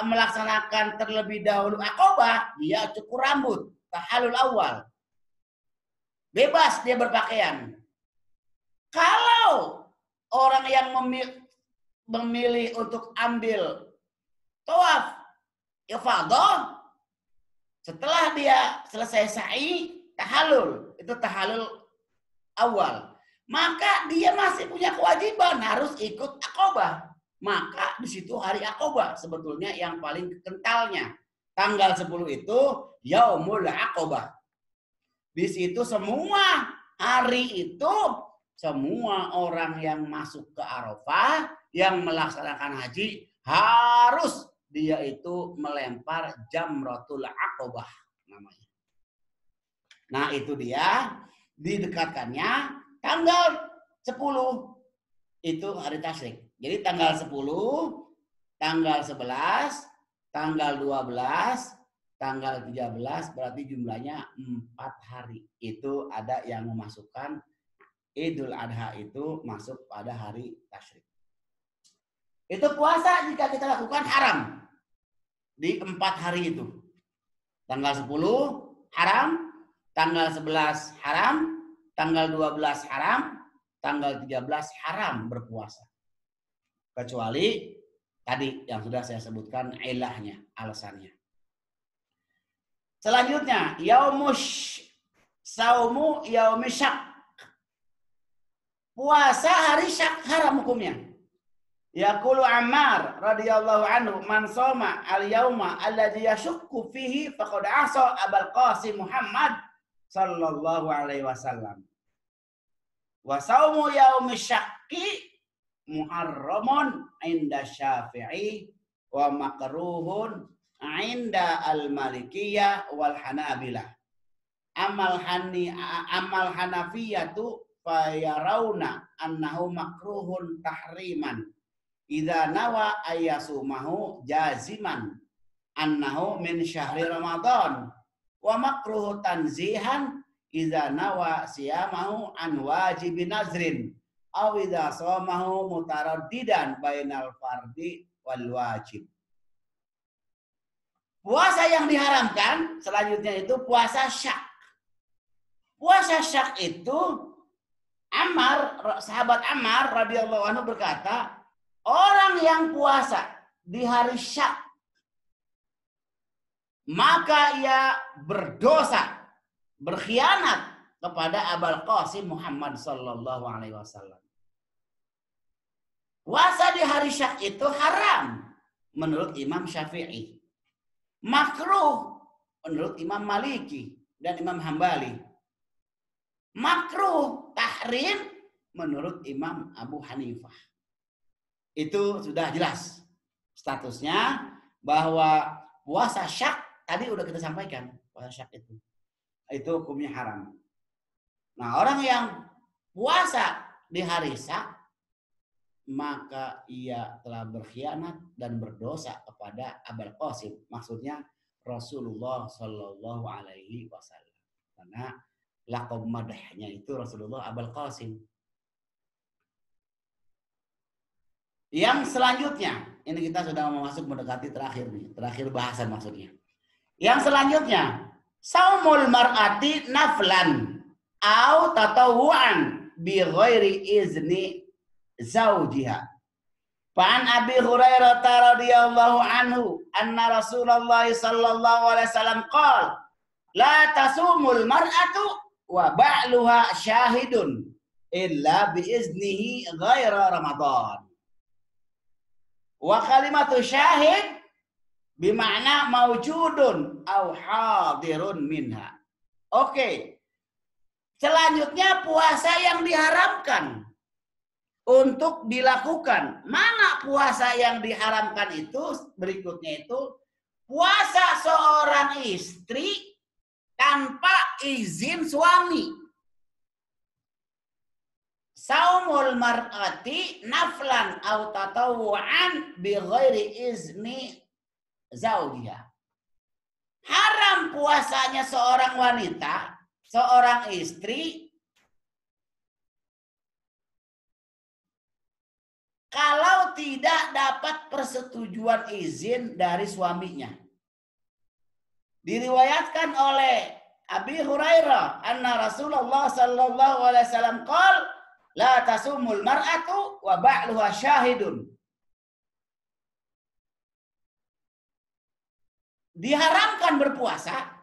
melaksanakan terlebih dahulu akobah, dia cukur rambut, tahallul awal. Bebas dia berpakaian. Kalau orang yang memilih untuk ambil tawaf ifadah, setelah dia selesai sa'i, tahallul, itu tahallul awal, maka dia masih punya kewajiban harus ikut akobah. Maka di situ hari akobah sebetulnya yang paling kentalnya. Tanggal 10 itu Yaumul Aqabah. Di situ semua hari itu semua orang yang masuk ke Arafah yang melaksanakan haji harus dia itu melempar jamratul aqabah namanya. Nah, itu dia didekatkannya tanggal 10 itu hari tasyrik. Jadi tanggal 10, tanggal 11, tanggal 12, tanggal 13 berarti jumlahnya 4 hari. Itu ada yang memasukkan Idul Adha itu masuk pada hari tasyrik. Itu puasa jika kita lakukan haram di 4 hari itu. Tanggal 10 haram, tanggal 11 haram, tanggal 12 haram, tanggal 13 haram berpuasa. Kecuali tadi yang sudah saya sebutkan ilahnya, alasannya. Selanjutnya, saumu yaumish syak. Puasa hari syak haram hukumnya. Yaqulu Ammar radhiyallahu anhu, man shoma al-yauma alladhi yashukku fihi faqad asa Abul Qasim Muhammad sallallahu alaihi wasallam. Wa saumu yaumish syakki muharramun inda Syafi'i wa makruhun inda al-Malikiyah wal Hanabilah. Amal Hanafiyatu fayarawna annahu makruhun tahriman idza nawa ayyasumahu jaziman annahu min syahri Ramadan wa makruhu tanzihan idza nawa siyamahu an wajibin nazrin aw idza shamahu mutaraddidan bainal fardi wal wajib. Puasa yang diharamkan selanjutnya itu puasa syak. Puasa syak itu sahabat Ammar radhiyallahu anhu berkata, orang yang puasa di hari syak maka ia berdosa, berkhianat kepada Abul Qasim Muhammad sallallahu alaihi wasallam. Puasa di hari Syak itu haram menurut Imam Syafi'i. Makruh menurut Imam Maliki dan Imam Hambali. Makruh tahrim menurut Imam Abu Hanifah. Itu sudah jelas statusnya bahwa puasa Syak tadi udah kita sampaikan, puasa Syak itu hukumnya haram. Nah, orang yang puasa di hari Syak maka ia telah berkhianat dan berdosa kepada Abul Qasim. Maksudnya Rasulullah Shallallahu Alaihi Wasallam. Karena laqab madahnya itu Rasulullah Abul Qasim. Yang selanjutnya, ini kita sudah masuk mendekati terakhir nih, terakhir bahasan maksudnya. Yang selanjutnya, saumul mar'ati naflan au tatawuan bi ghairi izni zaujiha. Fa'an Abi Hurairah radhiyallahu anhu anna Rasulullah sallallahu alaihi wasallam qala la tasumul mar'atu wa ba'luha syahidun illa bi iznihi ghaira Ramadan. Wa kalimatu syahid bima'na mawjudun au hadirun minha. Oke. Selanjutnya puasa yang diharamkan untuk dilakukan. Mana puasa yang diharamkan itu? Berikutnya itu puasa seorang istri tanpa izin suami. Saumul mar'ati naflan au tatawuan bi ghairi izni zaujiha. Haram puasanya seorang wanita, seorang istri kalau tidak dapat persetujuan izin dari suaminya. Diriwayatkan oleh Abi Hurairah anna Rasulullah sallallahu alaihi wasallam qala la tasumul mar'atu wa ba'luha syahidun. Diharamkan berpuasa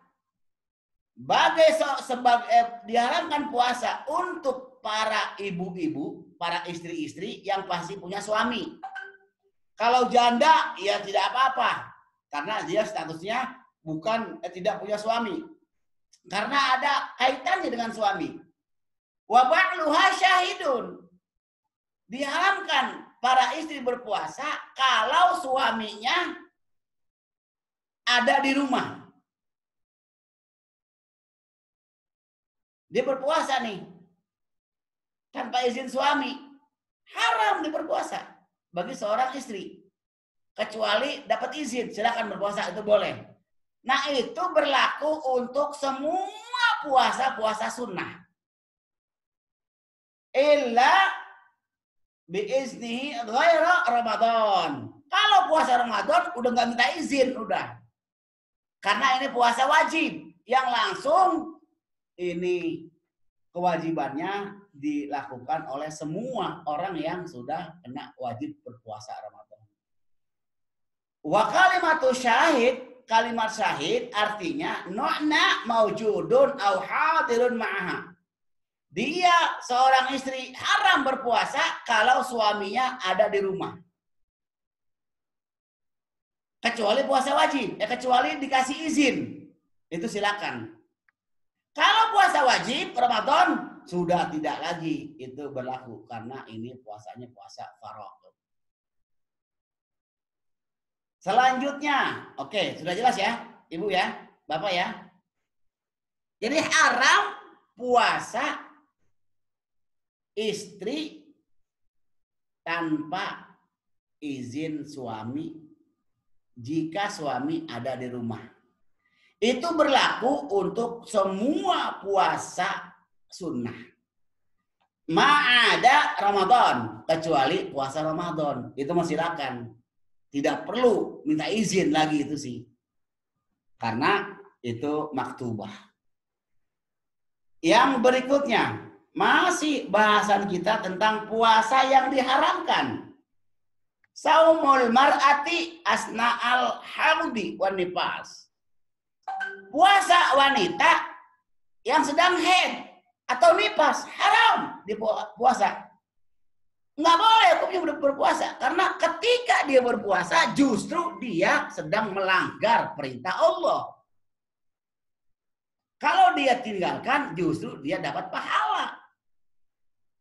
diharamkan puasa untuk para ibu-ibu, para istri-istri yang pasti punya suami. Kalau janda ya tidak apa-apa karena dia statusnya tidak punya suami. Karena ada kaitannya dengan suami. Wa ba'luha syahidun. Diharamkan para istri berpuasa kalau suaminya ada di rumah. Dia berpuasa nih tanpa izin suami. Haram dia berpuasa bagi seorang istri. Kecuali dapat izin, silakan berpuasa, itu boleh. Nah, itu berlaku untuk semua puasa-puasa sunnah. Illa biiznihi ghaira Ramadan. Kalau puasa Ramadan udah nggak minta izin, udah. Karena ini puasa wajib yang langsung ini kewajibannya dilakukan oleh semua orang yang sudah kena wajib berpuasa Ramadan. Wa kalimatu syahid, kalimat syahid artinya nu'na maujudun au hadirun ma'aha. Dia seorang istri haram berpuasa kalau suaminya ada di rumah. Kecuali puasa wajib, kecuali dikasih izin. Itu silakan. Kalau puasa wajib Ramadan sudah tidak lagi itu berlaku karena ini puasanya puasa fardhu. Selanjutnya, oke, sudah jelas ya, Ibu ya, Bapak ya. Jadi haram puasa istri tanpa izin suami jika suami ada di rumah. Itu berlaku untuk semua puasa sunnah. Ma'ada Ramadan, kecuali puasa Ramadan. Itu masih silakan. Tidak perlu minta izin lagi itu sih. Karena itu maktubah. Yang berikutnya, masih bahasan kita tentang puasa yang diharamkan. Saumul mar'ati asna'al haudi wan nifas. Puasa wanita yang sedang haid atau nifas haram dipuasa. Nggak boleh hukumnya berpuasa. Karena ketika dia berpuasa justru dia sedang melanggar perintah Allah. Kalau dia tinggalkan justru dia dapat pahala.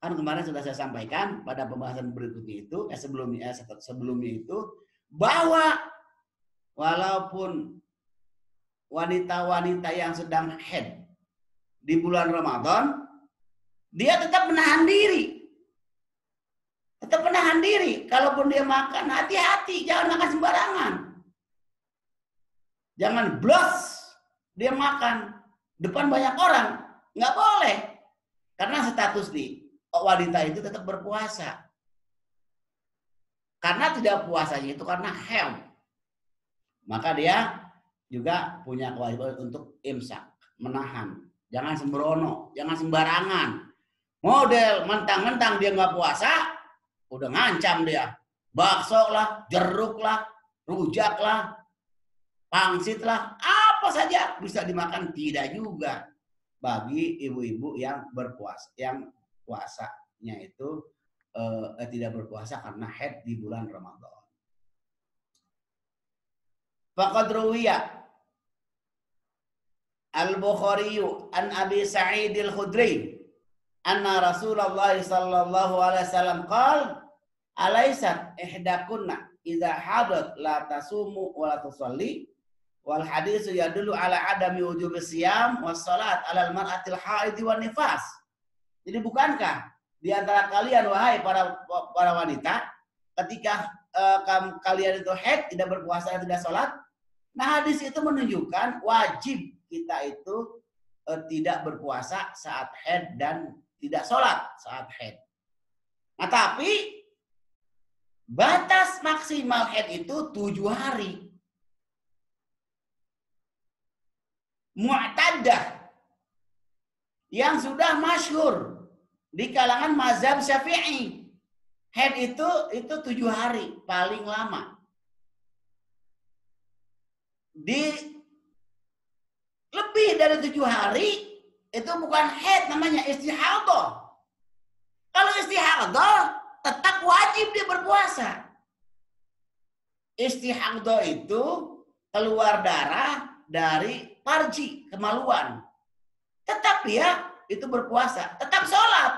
Kan kemarin sudah saya sampaikan pada pembahasan berikutnya itu, sebelumnya itu, bahwa walaupun wanita-wanita yang sedang haid di bulan Ramadan, dia tetap menahan diri. Tetap menahan diri. Kalaupun dia makan, hati-hati. Jangan makan sembarangan. Jangan blos dia makan depan banyak orang. Nggak boleh. Karena status di wanita itu tetap berpuasa. Karena tidak puasanya itu karena haid. Maka dia juga punya kewajiban untuk imsak. Menahan. Jangan sembrono. Jangan sembarangan. Model mentang-mentang dia nggak puasa, udah ngancam dia. Bakso lah, jeruk lah, rujak lah, pangsit lah, apa saja bisa dimakan. Tidak juga bagi ibu-ibu yang berpuasa, yang puasanya itu tidak berpuasa karena haid di bulan Ramadan. Faqad ruwiya Al-Bukhari an Abi Sa'id Al-Khudri anna Rasulullah sallallahu alaihi wasallam qala alaysat ihdakunna idza hadat la tasumu wa la tusalli wal haditsu yadullu ala adami wujubi siyam was salat ala al mar'atil haid wan nifas. Jadi bukankah di antara kalian wahai para wanita ketika kalian itu haid tidak berpuasa dan tidak salat? Nah, hadis itu menunjukkan wajib kita itu tidak berpuasa saat haid dan tidak sholat saat haid. Nah, tapi batas maksimal haid itu 7 hari. Mu'tadah yang sudah masyhur di kalangan mazhab Syafi'i. Haid itu 7 hari paling lama. Di lebih dari 7 hari itu bukan haid, namanya istihadah. Kalau istihadah tetap wajib dia berpuasa. Istihadah itu keluar darah dari farji, kemaluan. Tetap dia itu berpuasa, tetap sholat.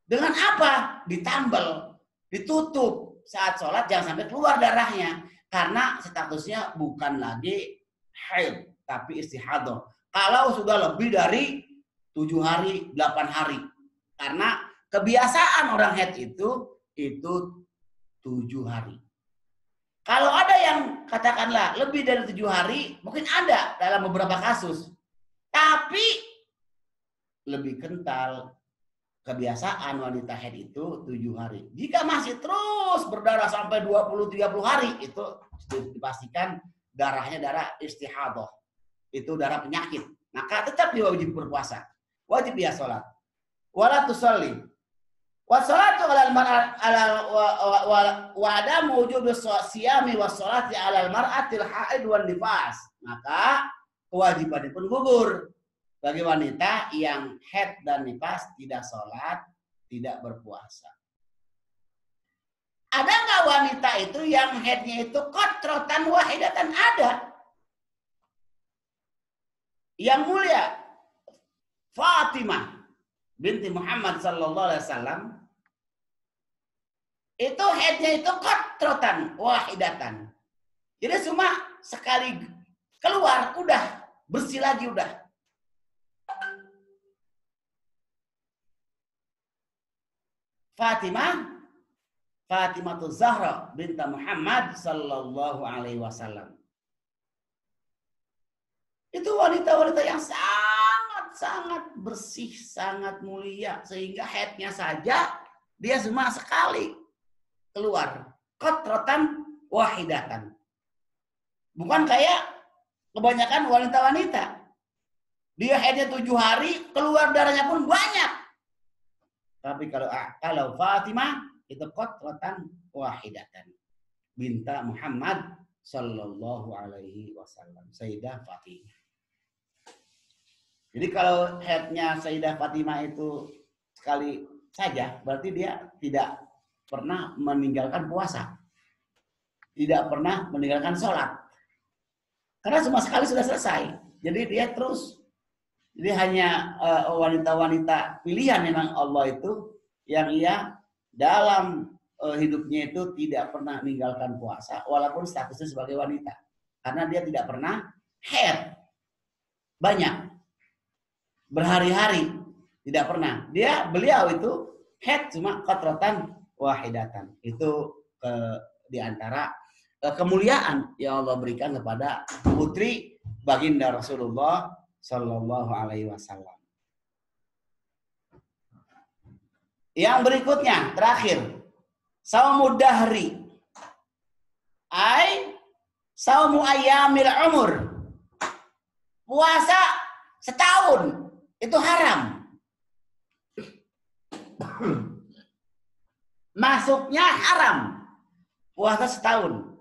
Dengan apa? Ditambal, ditutup saat sholat, jangan sampai keluar darahnya. Karena statusnya bukan lagi haid, tapi istihadah. Kalau sudah lebih dari 7 hari, 8 hari. Karena kebiasaan orang haid itu 7 hari. Kalau ada yang katakanlah lebih dari 7 hari, mungkin ada dalam beberapa kasus. Tapi lebih kental kebiasaan wanita haid itu 7 hari. Jika masih terus berdarah sampai 20-30 hari, itu dipastikan darahnya darah istihadah. Itu darah penyakit. Maka tetap dia wajib berpuasa. Wajib dia sholat. Wala tusalli. Wa sholatu wa adamu wujubi siyami wa sholati alal mar'atil haid wan nifas. Maka kewajiban pun gugur bagi wanita yang haid dan nifas, tidak sholat, tidak berpuasa. Ada nggak wanita itu yang haidnya itu qatratan wahidatan? Ada. Yang mulia Fatimah binti Muhammad sallallahu alaihi wasallam itu haidnya itu qatratan wahidatan. Jadi cuma sekali keluar udah bersih lagi udah. Fatimah Zahra binti Muhammad sallallahu alaihi wasallam. Itu wanita-wanita yang sangat bersih, sangat mulia, sehingga haidnya saja dia cuma sekali keluar, qatratan wahidatan. Bukan kayak kebanyakan wanita-wanita. Dia haidnya 7 hari, keluar darahnya pun banyak. Tapi kalau Fatimah itu qatratan wahidatan. Binta Muhammad sallallahu alaihi wasallam, Sayyidah Fatimah. Jadi kalau haidnya Sayyidah Fatimah itu sekali saja, berarti dia tidak pernah meninggalkan puasa, tidak pernah meninggalkan sholat, karena cuma sekali sudah selesai. Jadi dia terus, jadi hanya wanita-wanita pilihan memang Allah itu yang ia dalam hidupnya itu tidak pernah meninggalkan puasa walaupun statusnya sebagai wanita, karena dia tidak pernah haid banyak berhari-hari, tidak pernah. Beliau itu haid cuma qatratan wahidatan. Itu di antara kemuliaan yang Allah berikan kepada putri baginda Rasulullah Sallallahu Alaihi Wasallam. Yang berikutnya, terakhir, saumud dahri, saumu ayyamil umur, puasa setahun itu haram. Masuknya haram, puasa setahun.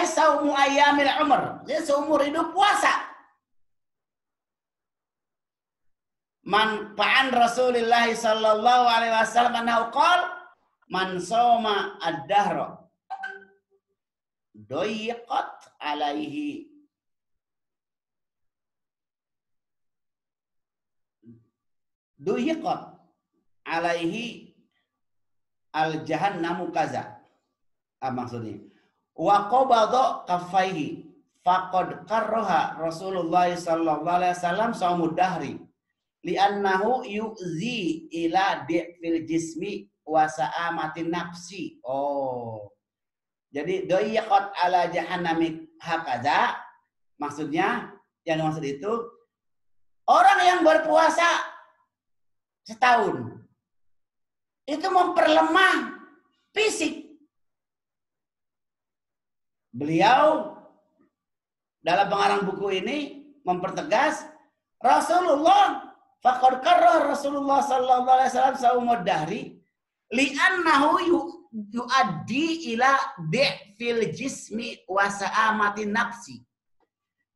Saumu ayyamil umur, jadi seumur hidup puasa. Man fa'an Rasulullah sallallahu alaihi wasallam annahu qala man shoma ad-dahra doyqat alaihi al-jahannamu kaza. Maksudnya wa qabadha kaffaihi faqad karraha Rasulullah sallallahu alaihi wasallam saumud dahri li'annahu yu'zi ila di'fil jismi wa sa'amatin nafsi. Jadi doyqat ala jahannami hakaza, maksudnya yang dimaksud itu orang yang berpuasa setahun itu memperlemah fisik. Beliau dalam pengarang buku ini mempertegas Rasulullah faqad karrah Rasulullah sallallahu alaihi wasallam saumud dahri li'annahu yuaddi ila di'fil jismi wa sa'amatin nafsi.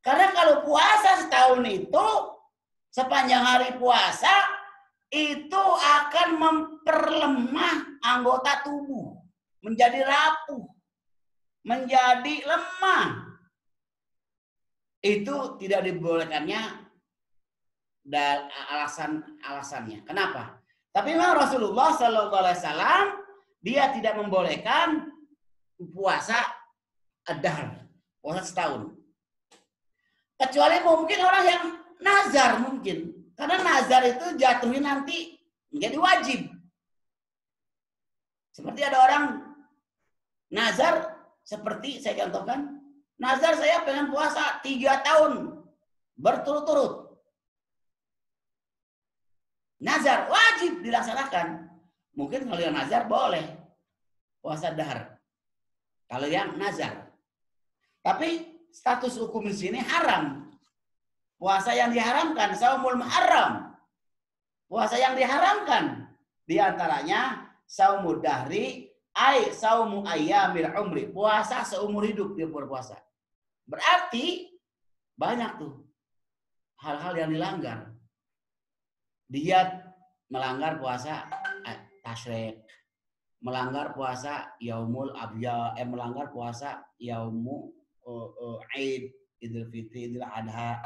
Karena kalau puasa setahun itu, sepanjang hari puasa itu akan memperlemah anggota tubuh, menjadi rapuh, menjadi lemah. Itu tidak dibolehkannya dan alasannya. Kenapa? Tapi memang Rasulullah Sallallahu Alaihi Wasallam dia tidak membolehkan puasa ad-dahr, puasa setahun. Kecuali mungkin orang yang nazar mungkin. Karena nazar itu jatuhnya nanti menjadi wajib. Seperti ada orang nazar, seperti saya contohkan, nazar saya pengen puasa 3 tahun berturut-turut. Nazar wajib dilaksanakan. Mungkin kalau yang nazar boleh puasa dahar. Kalau yang nazar. Tapi status hukum di sini haram. Puasa yang diharamkan, saumul muharram. Puasa yang diharamkan di antaranya saumud dahri, saumu ayyamil umri. Puasa seumur hidup dia berpuasa. Berarti banyak tuh hal-hal yang dilanggar. Dia melanggar puasa tasyrik, melanggar puasa yaumul abya, melanggar puasa yaumu Aid, Idul Fitri, Idul Adha,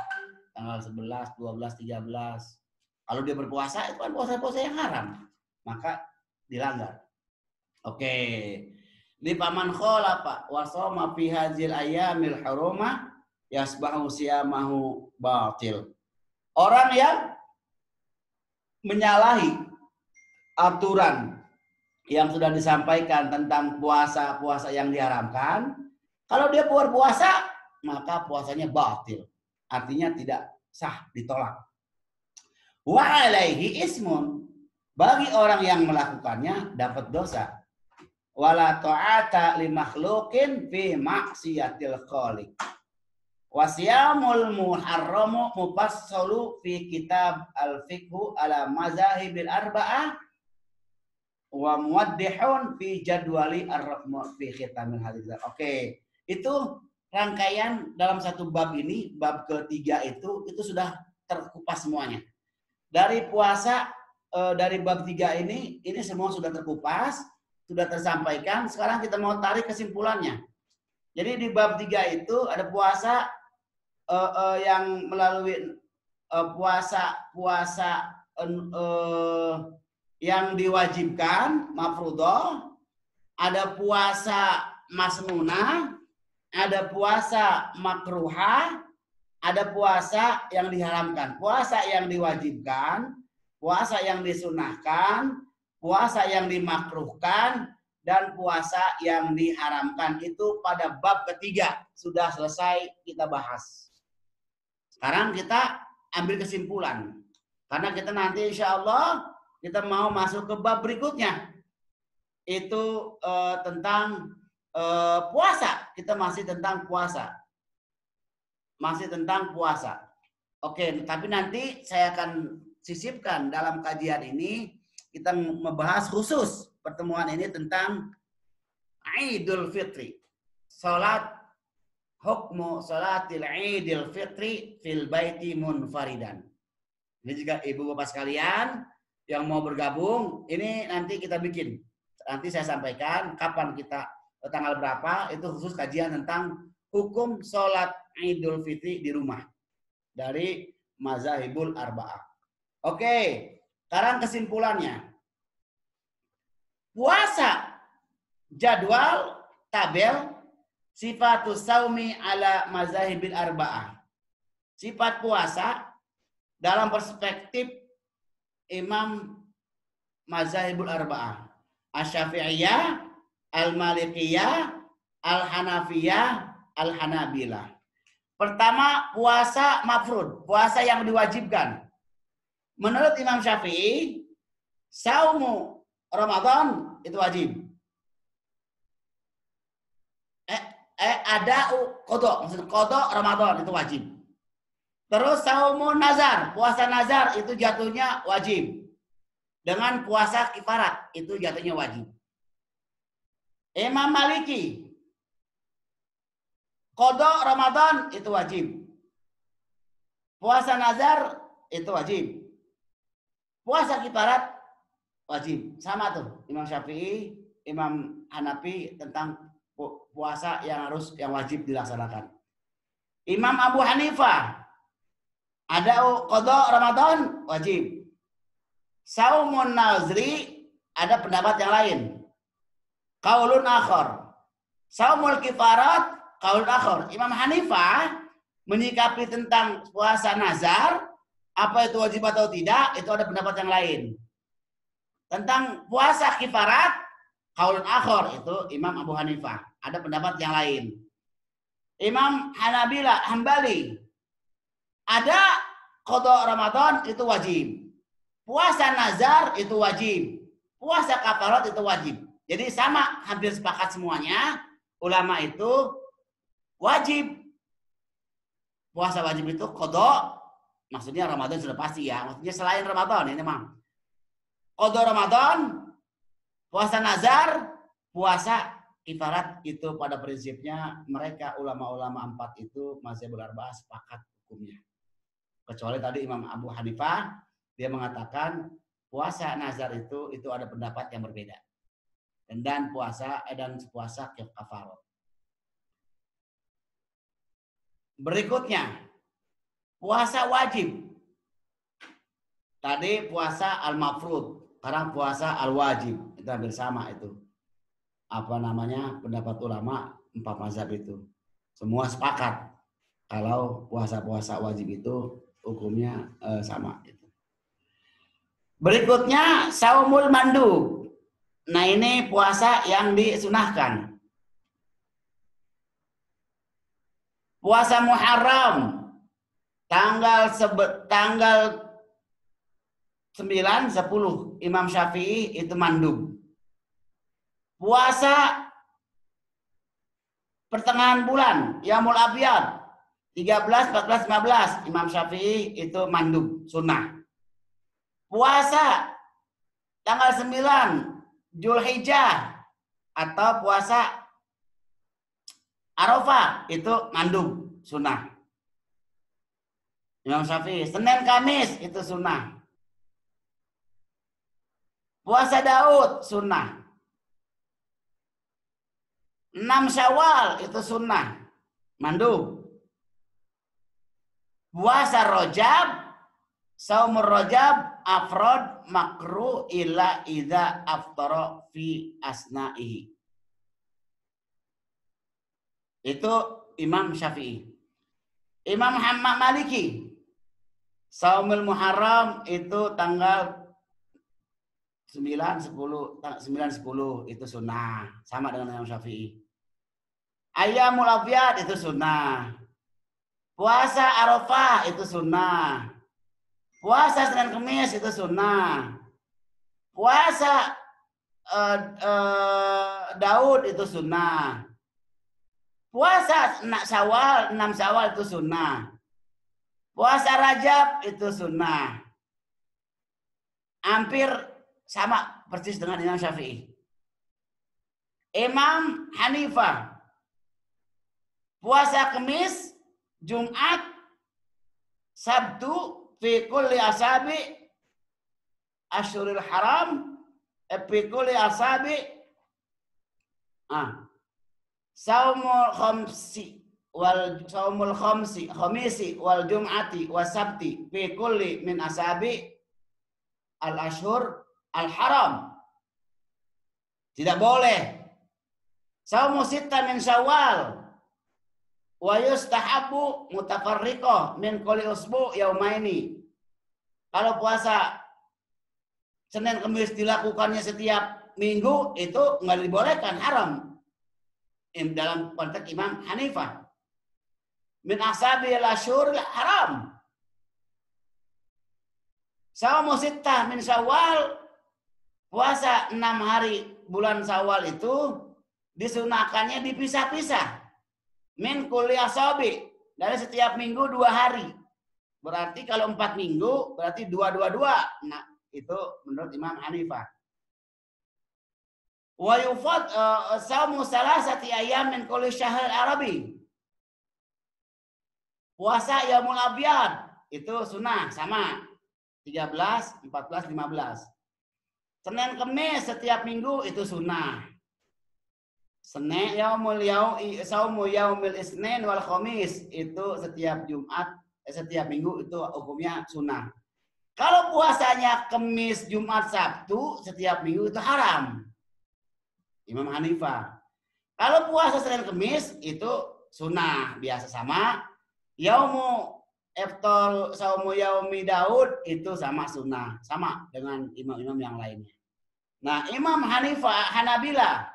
tanggal 11, 12, 13. Kalau dia berpuasa itu kan puasa-puasa yang haram, maka dilanggar. Oke. Di paman khola Pak, wasoma fi hadzil ayyamil hurumah yasbahu siyamahu batil. Orang yang menyalahi aturan yang sudah disampaikan tentang puasa-puasa yang diharamkan, kalau dia berpuasa maka puasanya batil, artinya tidak sah, ditolak. Wa alaihi ismun, bagi orang yang melakukannya dapat dosa. Wala ta'ata li makhluqin fi maksiatil khaliq. Wasyamul muharramu mufassalu fi kitab al-fiqhu ala mazahibil arba'ah wa muwaddihun fi jadwali fi khitamil hadits. Oke, itu rangkaian dalam satu bab ini, bab ketiga itu sudah terkupas semuanya. Dari puasa, dari bab 3 ini semua sudah terkupas, sudah tersampaikan. Sekarang kita mau tarik kesimpulannya. Jadi di bab 3 itu ada puasa yang melalui puasa yang diwajibkan, mafruḍah, ada puasa masnunah, ada puasa makruhah, ada puasa yang diharamkan. Puasa yang diwajibkan, puasa yang disunahkan, puasa yang dimakruhkan, dan puasa yang diharamkan. Itu pada bab ketiga sudah selesai kita bahas. Sekarang kita ambil kesimpulan. Karena kita nanti insya Allah kita mau masuk ke bab berikutnya. Itu tentang puasa. Kita masih tentang puasa. Oke, tapi nanti saya akan sisipkan dalam kajian ini, kita membahas khusus pertemuan ini tentang Idul Fitri. Hukmu salatil Idul Fitri fil baiti munfaridan. Ini juga ibu bapak sekalian yang mau bergabung, ini nanti kita bikin. Nanti saya sampaikan kapan kita, tanggal berapa, itu khusus kajian tentang hukum sholat Idul Fitri di rumah dari Mazahibul Arba'ah. Oke, sekarang kesimpulannya. Puasa, jadwal, tabel, sifatus saumi ala Mazahibil Arba'ah. Sifat puasa dalam perspektif Imam Mazahibul Arba'ah. Asy-Syafi'iyah, Al-Malikiyah, Al-Hanafiyah, Al-Hanabilah. Pertama, puasa mafrud, puasa yang diwajibkan. Menurut Imam Syafi'i, saumu Ramadan itu wajib. Ada qada, maksud qada Ramadan itu wajib. Terus saumu nazar, puasa nazar itu jatuhnya wajib. Dengan puasa kifarat itu jatuhnya wajib. Imam Maliki, qada Ramadan itu wajib. Puasa nazar itu wajib. Puasa kifarat wajib. Sama tuh Imam Syafi'i, Imam Hanafi tentang puasa yang wajib dilaksanakan. Imam Abu Hanifah ada qada Ramadan wajib. Saumun nazri ada pendapat yang lain. Qaulun akhar. Saumul kifarat qaulun akhar. Imam Hanifah menyikapi tentang puasa nazar, apa itu wajib atau tidak, itu ada pendapat yang lain. Tentang puasa kifarat, qaulun akhar, itu Imam Abu Hanifah. Ada pendapat yang lain. Imam Hambali, ada qada Ramadan itu wajib. Puasa nazar itu wajib. Puasa kafarat itu wajib. Jadi sama, hampir sepakat semuanya. Ulama itu wajib. Puasa wajib itu qada, maksudnya Ramadan sudah pasti ya. Maksudnya selain Ramadan ini mah. Qada Ramadan, puasa nazar, puasa kifarat itu pada prinsipnya mereka ulama-ulama 4 itu Mazhabul Arba'ah sepakat hukumnya. Kecuali tadi Imam Abu Hanifah, dia mengatakan puasa nazar itu ada pendapat yang berbeda. Dan puasa kafarat. Berikutnya, puasa wajib. Tadi puasa al-mafrud, sekarang puasa al-wajib. Itu hampir sama itu. Apa namanya? Pendapat ulama 4 mazhab itu. Semua sepakat kalau puasa-puasa wajib itu hukumnya sama itu. Berikutnya saumul mandub. Nah, ini puasa yang disunahkan. Puasa Muharram tanggal 9, 10 Imam Syafi'i itu mandub. Puasa pertengahan bulan Yaumul Abyad 13, 14, 15 Imam Syafi'i itu mandub, sunnah. Puasa tanggal 9 Zulhijjah atau puasa Arafah itu mandub sunnah. Imam Syafi'i. Senin Kamis itu sunnah. Puasa Daud sunnah. 6 Syawal itu sunnah. Mandub. Puasa Rajab, saumur Rajab, afrod makruh illa idza aftara fi asna'ihi. Itu Imam Syafi'i. Imam Muhammad Maliki, Saumul Muharram itu tanggal 9, 10 itu sunnah. Sama dengan Imam Syafi'i. Ayyamul Abyad itu sunnah. Puasa Arafah itu sunnah. Puasa Senin Kemis itu sunnah. Puasa Daud itu sunnah. Puasa 6 Syawal itu sunnah. Puasa Rajab itu sunnah. Hampir sama persis dengan Imam Syafi'i. Imam Hanifah. Puasa Kamis, Jumat, Sabtu, fi kulli asabi asyuril haram, fi kulli asabi saumul khamisi wal jum'ati wasabti fi kulli min asabi al ashhur al haram. Tidak boleh. Saumu sitta min Syawal wa yustahabu mutafarriqah min kulli usbu yaumaini. Kalau puasa Senin Kamis dilakukannya setiap minggu itu enggak dibolehkan, haram. Dalam konteks Imam Hanifah. Min asabi al-ashhur haram. Saumu sittah min Syawal, puasa 6 hari bulan Syawal itu disunahkannya dipisah-pisah. Min kulli asabi, dari setiap minggu 2 hari. Berarti kalau 4 minggu berarti 2. Nah, itu menurut Imam Hanifah. Wa yufad saumu salasati ayyam min kulli syahr arabi. Puasa Yaumul Abyad itu sunnah sama 13, 14, 15. Senin Kemis setiap minggu itu sunnah. Senin saumu yaumil isnin wal khamis itu setiap Jumat, setiap minggu itu hukumnya sunnah. Kalau puasanya Kamis, Jumat, Sabtu setiap minggu itu haram. Imam Hanifah. Kalau puasa Senin Kemis itu sunnah biasa sama. Yaumu iftar saumu yaumi Daud itu sama sunnah, sama dengan imam-imam yang lainnya. Nah, Imam Hanabila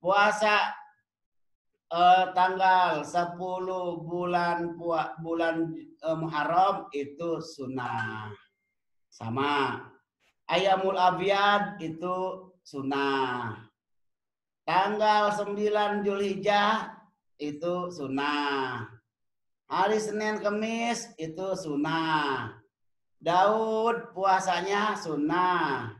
puasa tanggal 10 bulan Muharram itu sunnah. Sama. Ayyamul Abyad itu sunnah. Tanggal 9 Zulhijjah itu sunnah. Hari Senin Kemis itu sunnah. Daud puasanya sunnah.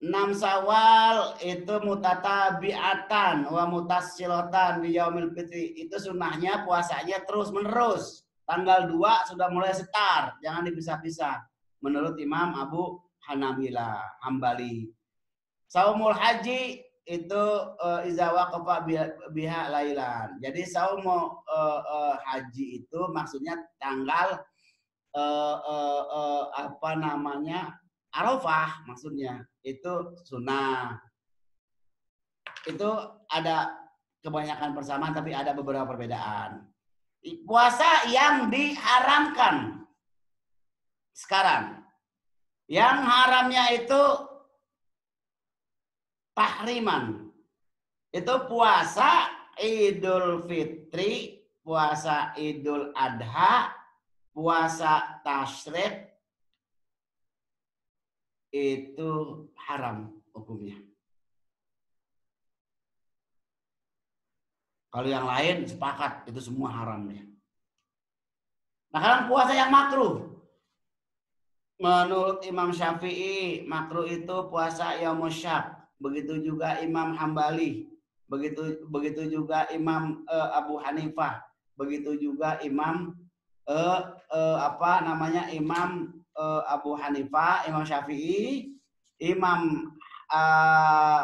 6 Syawal itu mutatabi'atan wa mutasilatan di yaumil fitri. Itu sunnahnya puasanya terus menerus. Tanggal 2 sudah mulai setar, jangan dipisah-pisah. Menurut Imam Abu Hambali. Saumul haji itu iza waqafa biha lailan. Jadi saumu haji itu maksudnya tanggal Arafah maksudnya. Itu sunnah. Itu ada kebanyakan persamaan tapi ada beberapa perbedaan. Puasa yang diharamkan sekarang. Yang haramnya itu tahriman. Itu puasa Idul Fitri, puasa Idul Adha, puasa Tasyrik itu haram hukumnya. Kalau yang lain sepakat itu semua haram ya. Nah, sekarang puasa yang makruh. Menurut Imam Syafi'i, makruh itu puasa Yaumus Syak. begitu juga Imam Hambali, begitu juga Imam Abu Hanifah, begitu juga Imam Imam Abu Hanifah, Imam Syafi'i, Imam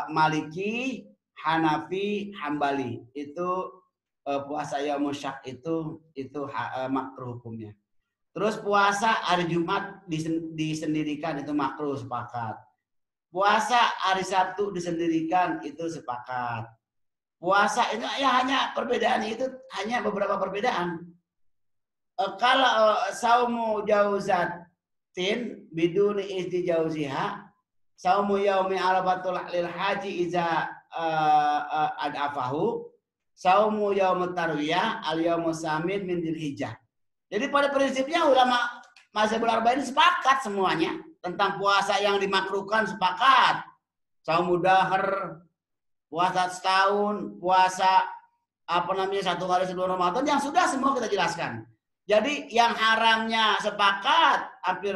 Maliki, Hanafi, Hambali. Itu puasa yaumul syak itu makruh hukumnya. Terus puasa hari Jumat disendirikan itu makruh, sepakat. Puasa hari Sabtu disendirikan itu sepakat. Puasa itu ya hanya perbedaan itu hanya beberapa perbedaan. Kalau saumu jauzatin biduni isti jauziha, saumu yaumi arafatul lil haji iza adafahu, saumu yaumut tarwiyah al yaumus samin min dzulhijjah. Jadi pada prinsipnya ulama mazhabul arba'in sepakat semuanya tentang puasa yang dimakruhkan, sepakat. Saum dahar, puasa setahun, puasa satu hari sebelum Ramadan, yang sudah semua kita jelaskan. Jadi yang haramnya sepakat hampir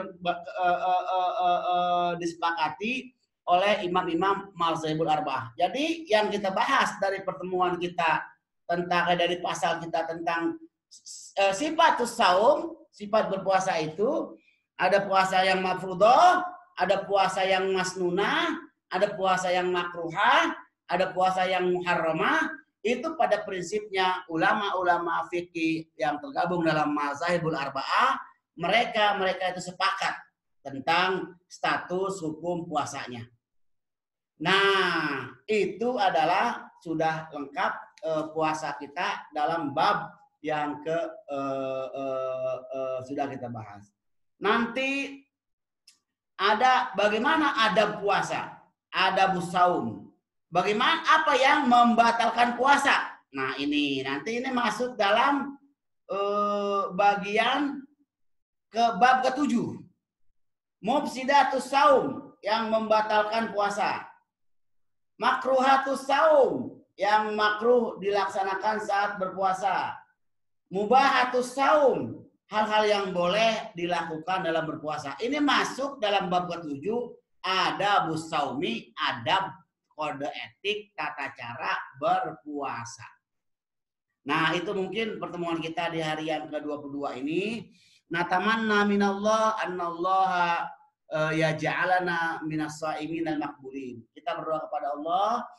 disepakati oleh imam-imam mazhabul arba'ah. Jadi yang kita bahas dari pertemuan kita tentang dari pasal kita tentang sifatus saum, sifat berpuasa itu ada puasa yang mafruḍah, ada puasa yang masnunah, ada puasa yang makruhah, ada puasa yang muharramah. Itu pada prinsipnya ulama-ulama fikih yang tergabung dalam mazhabul arba'ah, mereka itu sepakat tentang status hukum puasanya. Nah, itu adalah sudah lengkap puasa kita dalam bab yang sudah kita bahas. Nanti ada bagaimana adab puasa, adabus saum. Bagaimana apa yang membatalkan puasa. Nah, ini nanti ini masuk dalam bagian ke bab ke-7. Mufsidatus saum, yang membatalkan puasa. Makruhatus saum, yang makruh dilaksanakan saat berpuasa. Mubahatus saum, hal-hal yang boleh dilakukan dalam berpuasa. Ini masuk dalam bab ke-7, adabus saumi, adab kode etik tata cara berpuasa. Nah, itu mungkin pertemuan kita di hari yang ke-22 ini. Natamanna minallah annallaha yaj'alana minas shaimin al-maqbulin. Kita berdoa kepada Allah,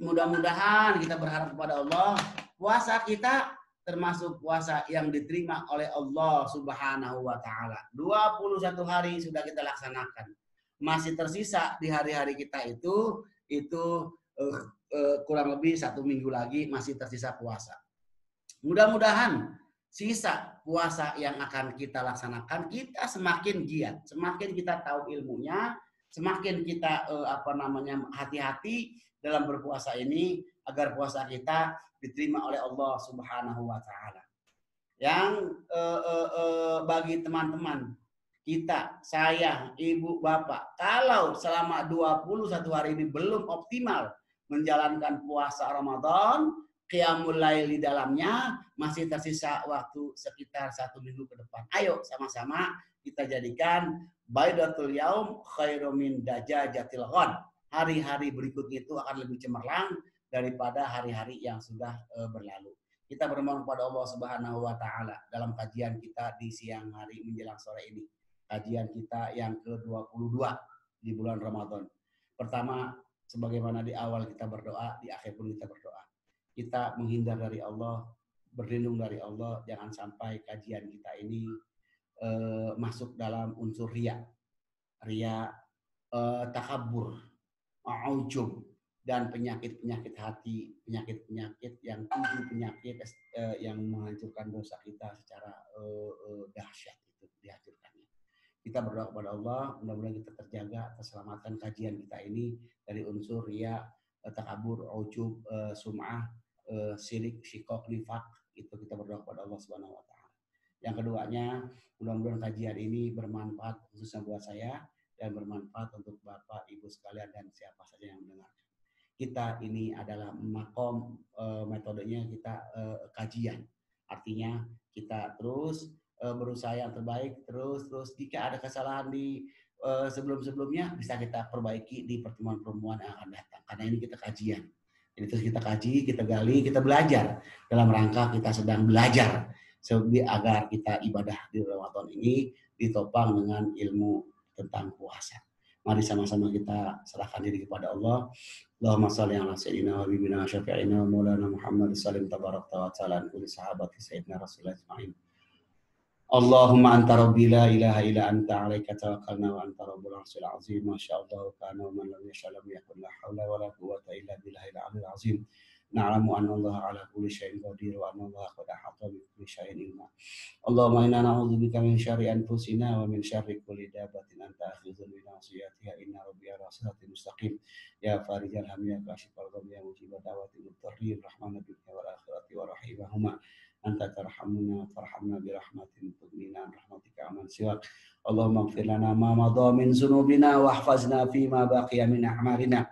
mudah-mudahan kita berharap kepada Allah puasa kita termasuk puasa yang diterima oleh Allah Subhanahu wa taala. 21 hari sudah kita laksanakan. Masih tersisa di hari-hari kita itu kurang lebih 1 minggu lagi masih tersisa puasa. Mudah-mudahan sisa puasa yang akan kita laksanakan kita semakin giat, semakin kita tahu ilmunya, semakin kita hati-hati dalam berpuasa ini agar puasa kita diterima oleh Allah Subhanahu wa taala. Yang bagi teman-teman kita, saya, ibu, bapak, kalau selama 21 hari ini belum optimal menjalankan puasa Ramadan, qiyamul lail di dalamnya, masih tersisa waktu sekitar 1 minggu ke depan. Ayo sama-sama kita jadikan baidatul yaum khairum min dajajatil ghad. Hari-hari berikutnya itu akan lebih cemerlang daripada hari-hari yang sudah berlalu. Kita bermohon kepada Allah Subhanahu wa taala dalam kajian kita di siang hari menjelang sore ini. Kajian kita yang ke-22 di bulan Ramadan. Pertama, sebagaimana di awal kita berdoa, di akhir pun kita berdoa. Kita menghindar dari Allah, berlindung dari Allah, jangan sampai kajian kita ini masuk dalam unsur riya, takabur, ujub, dan penyakit-penyakit hati, penyakit-penyakit yang 7 penyakit yang menghancurkan dosa kita secara dahsyat itu dihancurkannya. Kita berdoa kepada Allah, mudah-mudahan kita terjaga keselamatan kajian kita ini dari unsur riya, takabur, ujub, sum'ah, syirik, syikok, nifak. Itu kita berdoa kepada Allah Subhanahu wa taala. Yang keduanya, mudah-mudahan kajian ini bermanfaat khususnya buat saya dan bermanfaat untuk Bapak, Ibu sekalian dan siapa saja yang mendengarkan. Kita ini adalah makom, metodenya kita kajian. Artinya kita terus berusaha yang terbaik, terus jika ada kesalahan di sebelum-sebelumnya bisa kita perbaiki di pertemuan-pertemuan yang akan datang. Karena ini kita kajian. Jadi terus kita kaji, kita gali, kita belajar dalam rangka kita sedang belajar agar kita ibadah di Ramadan ini ditopang dengan ilmu tentang puasa. Mari sama-sama kita serahkan diri kepada Allah. Allahumma shalli ala sayyidina wa habibina syafi'ina wa maulana Muhammad sallim tabarakta wa ta'ala kulli sahabati sayyidina Rasulullah ajma'in. Allahumma anta rabbi la ilaha illa anta alaika tawakkalna wa anta rabbul arsyil azim ma syaa Allah kana wa man lam yasha lam yakun la haula wa la quwwata illa billahil aliyyil azim. Na'lamu anna Allah ala kulli syai'in qadir wa anna Allah qad ahata bi kulli syai'in ilma. Allahumma inna na'udzubika min syarri anfusina wa min syarri kulli dabbatin anta akhidhun bi nasiyatiha inna rabbi ala siratin mustaqim. Ya farijal ham ya kashifal gham ya mujibad da'wati mudarrir rahmana dunya wal akhirati wa rahimahuma. Anta tarhamuna farhamna bi rahmatin tughna rahmatika aman siwak. Allahumma ighfir lana ma madha min dzunubina wahfazna fi ma baqiya min a'malina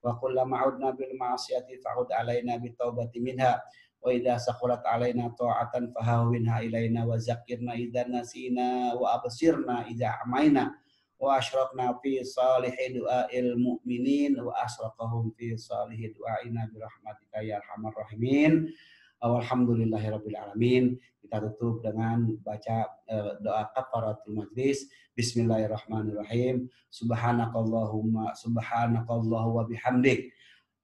wa kullama 'udna bil ma'siyati fa'ud 'alaina bit taubati minha wa idza sakhalat 'alaina ta'atan fahawwinha ilaina wa zakkirna idza nasina wa absirna idza amaina wa asyraqna fi salihi du'ail mu'minin wa asraqahum fi salihi du'aina bi rahmatika ya arhamar rahimin. Alhamdulillahirabbil alamin. Kita tutup dengan baca doa kafaratul majlis. Bismillahirrahmanirrahim. Subhanakallahu wa bihamdik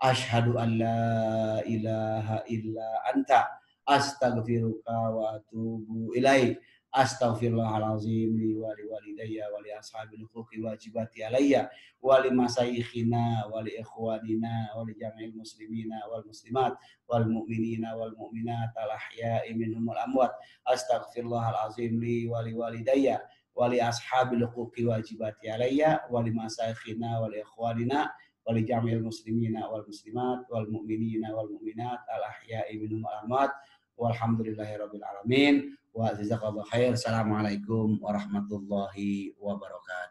asyhadu an la ilaha illa anta astaghfiruka wa atubu ilaik. Astaghfirullahalazim li wa li walidayya wa li ashabil huquqi wajibati alayya wa li masayyikhina wa li ikhwanina wa li jami'il muslimina wal muslimat wal mu'minina wal mu'minat al ahya'i minhum wal amwat. Astaghfirullahalazim li wa li walidayya wa li ashabil huquqi wajibati alayya wa li masayyikhina wa li ikhwanina wa li jami'il muslimina wal muslimat wal mu'minina wal mu'minat al ahya'i minhum wal amwat. Walhamdulillahirabbil alamin. Wa jazakallahu khair. Assalamualaikum warahmatullahi wabarakatuh.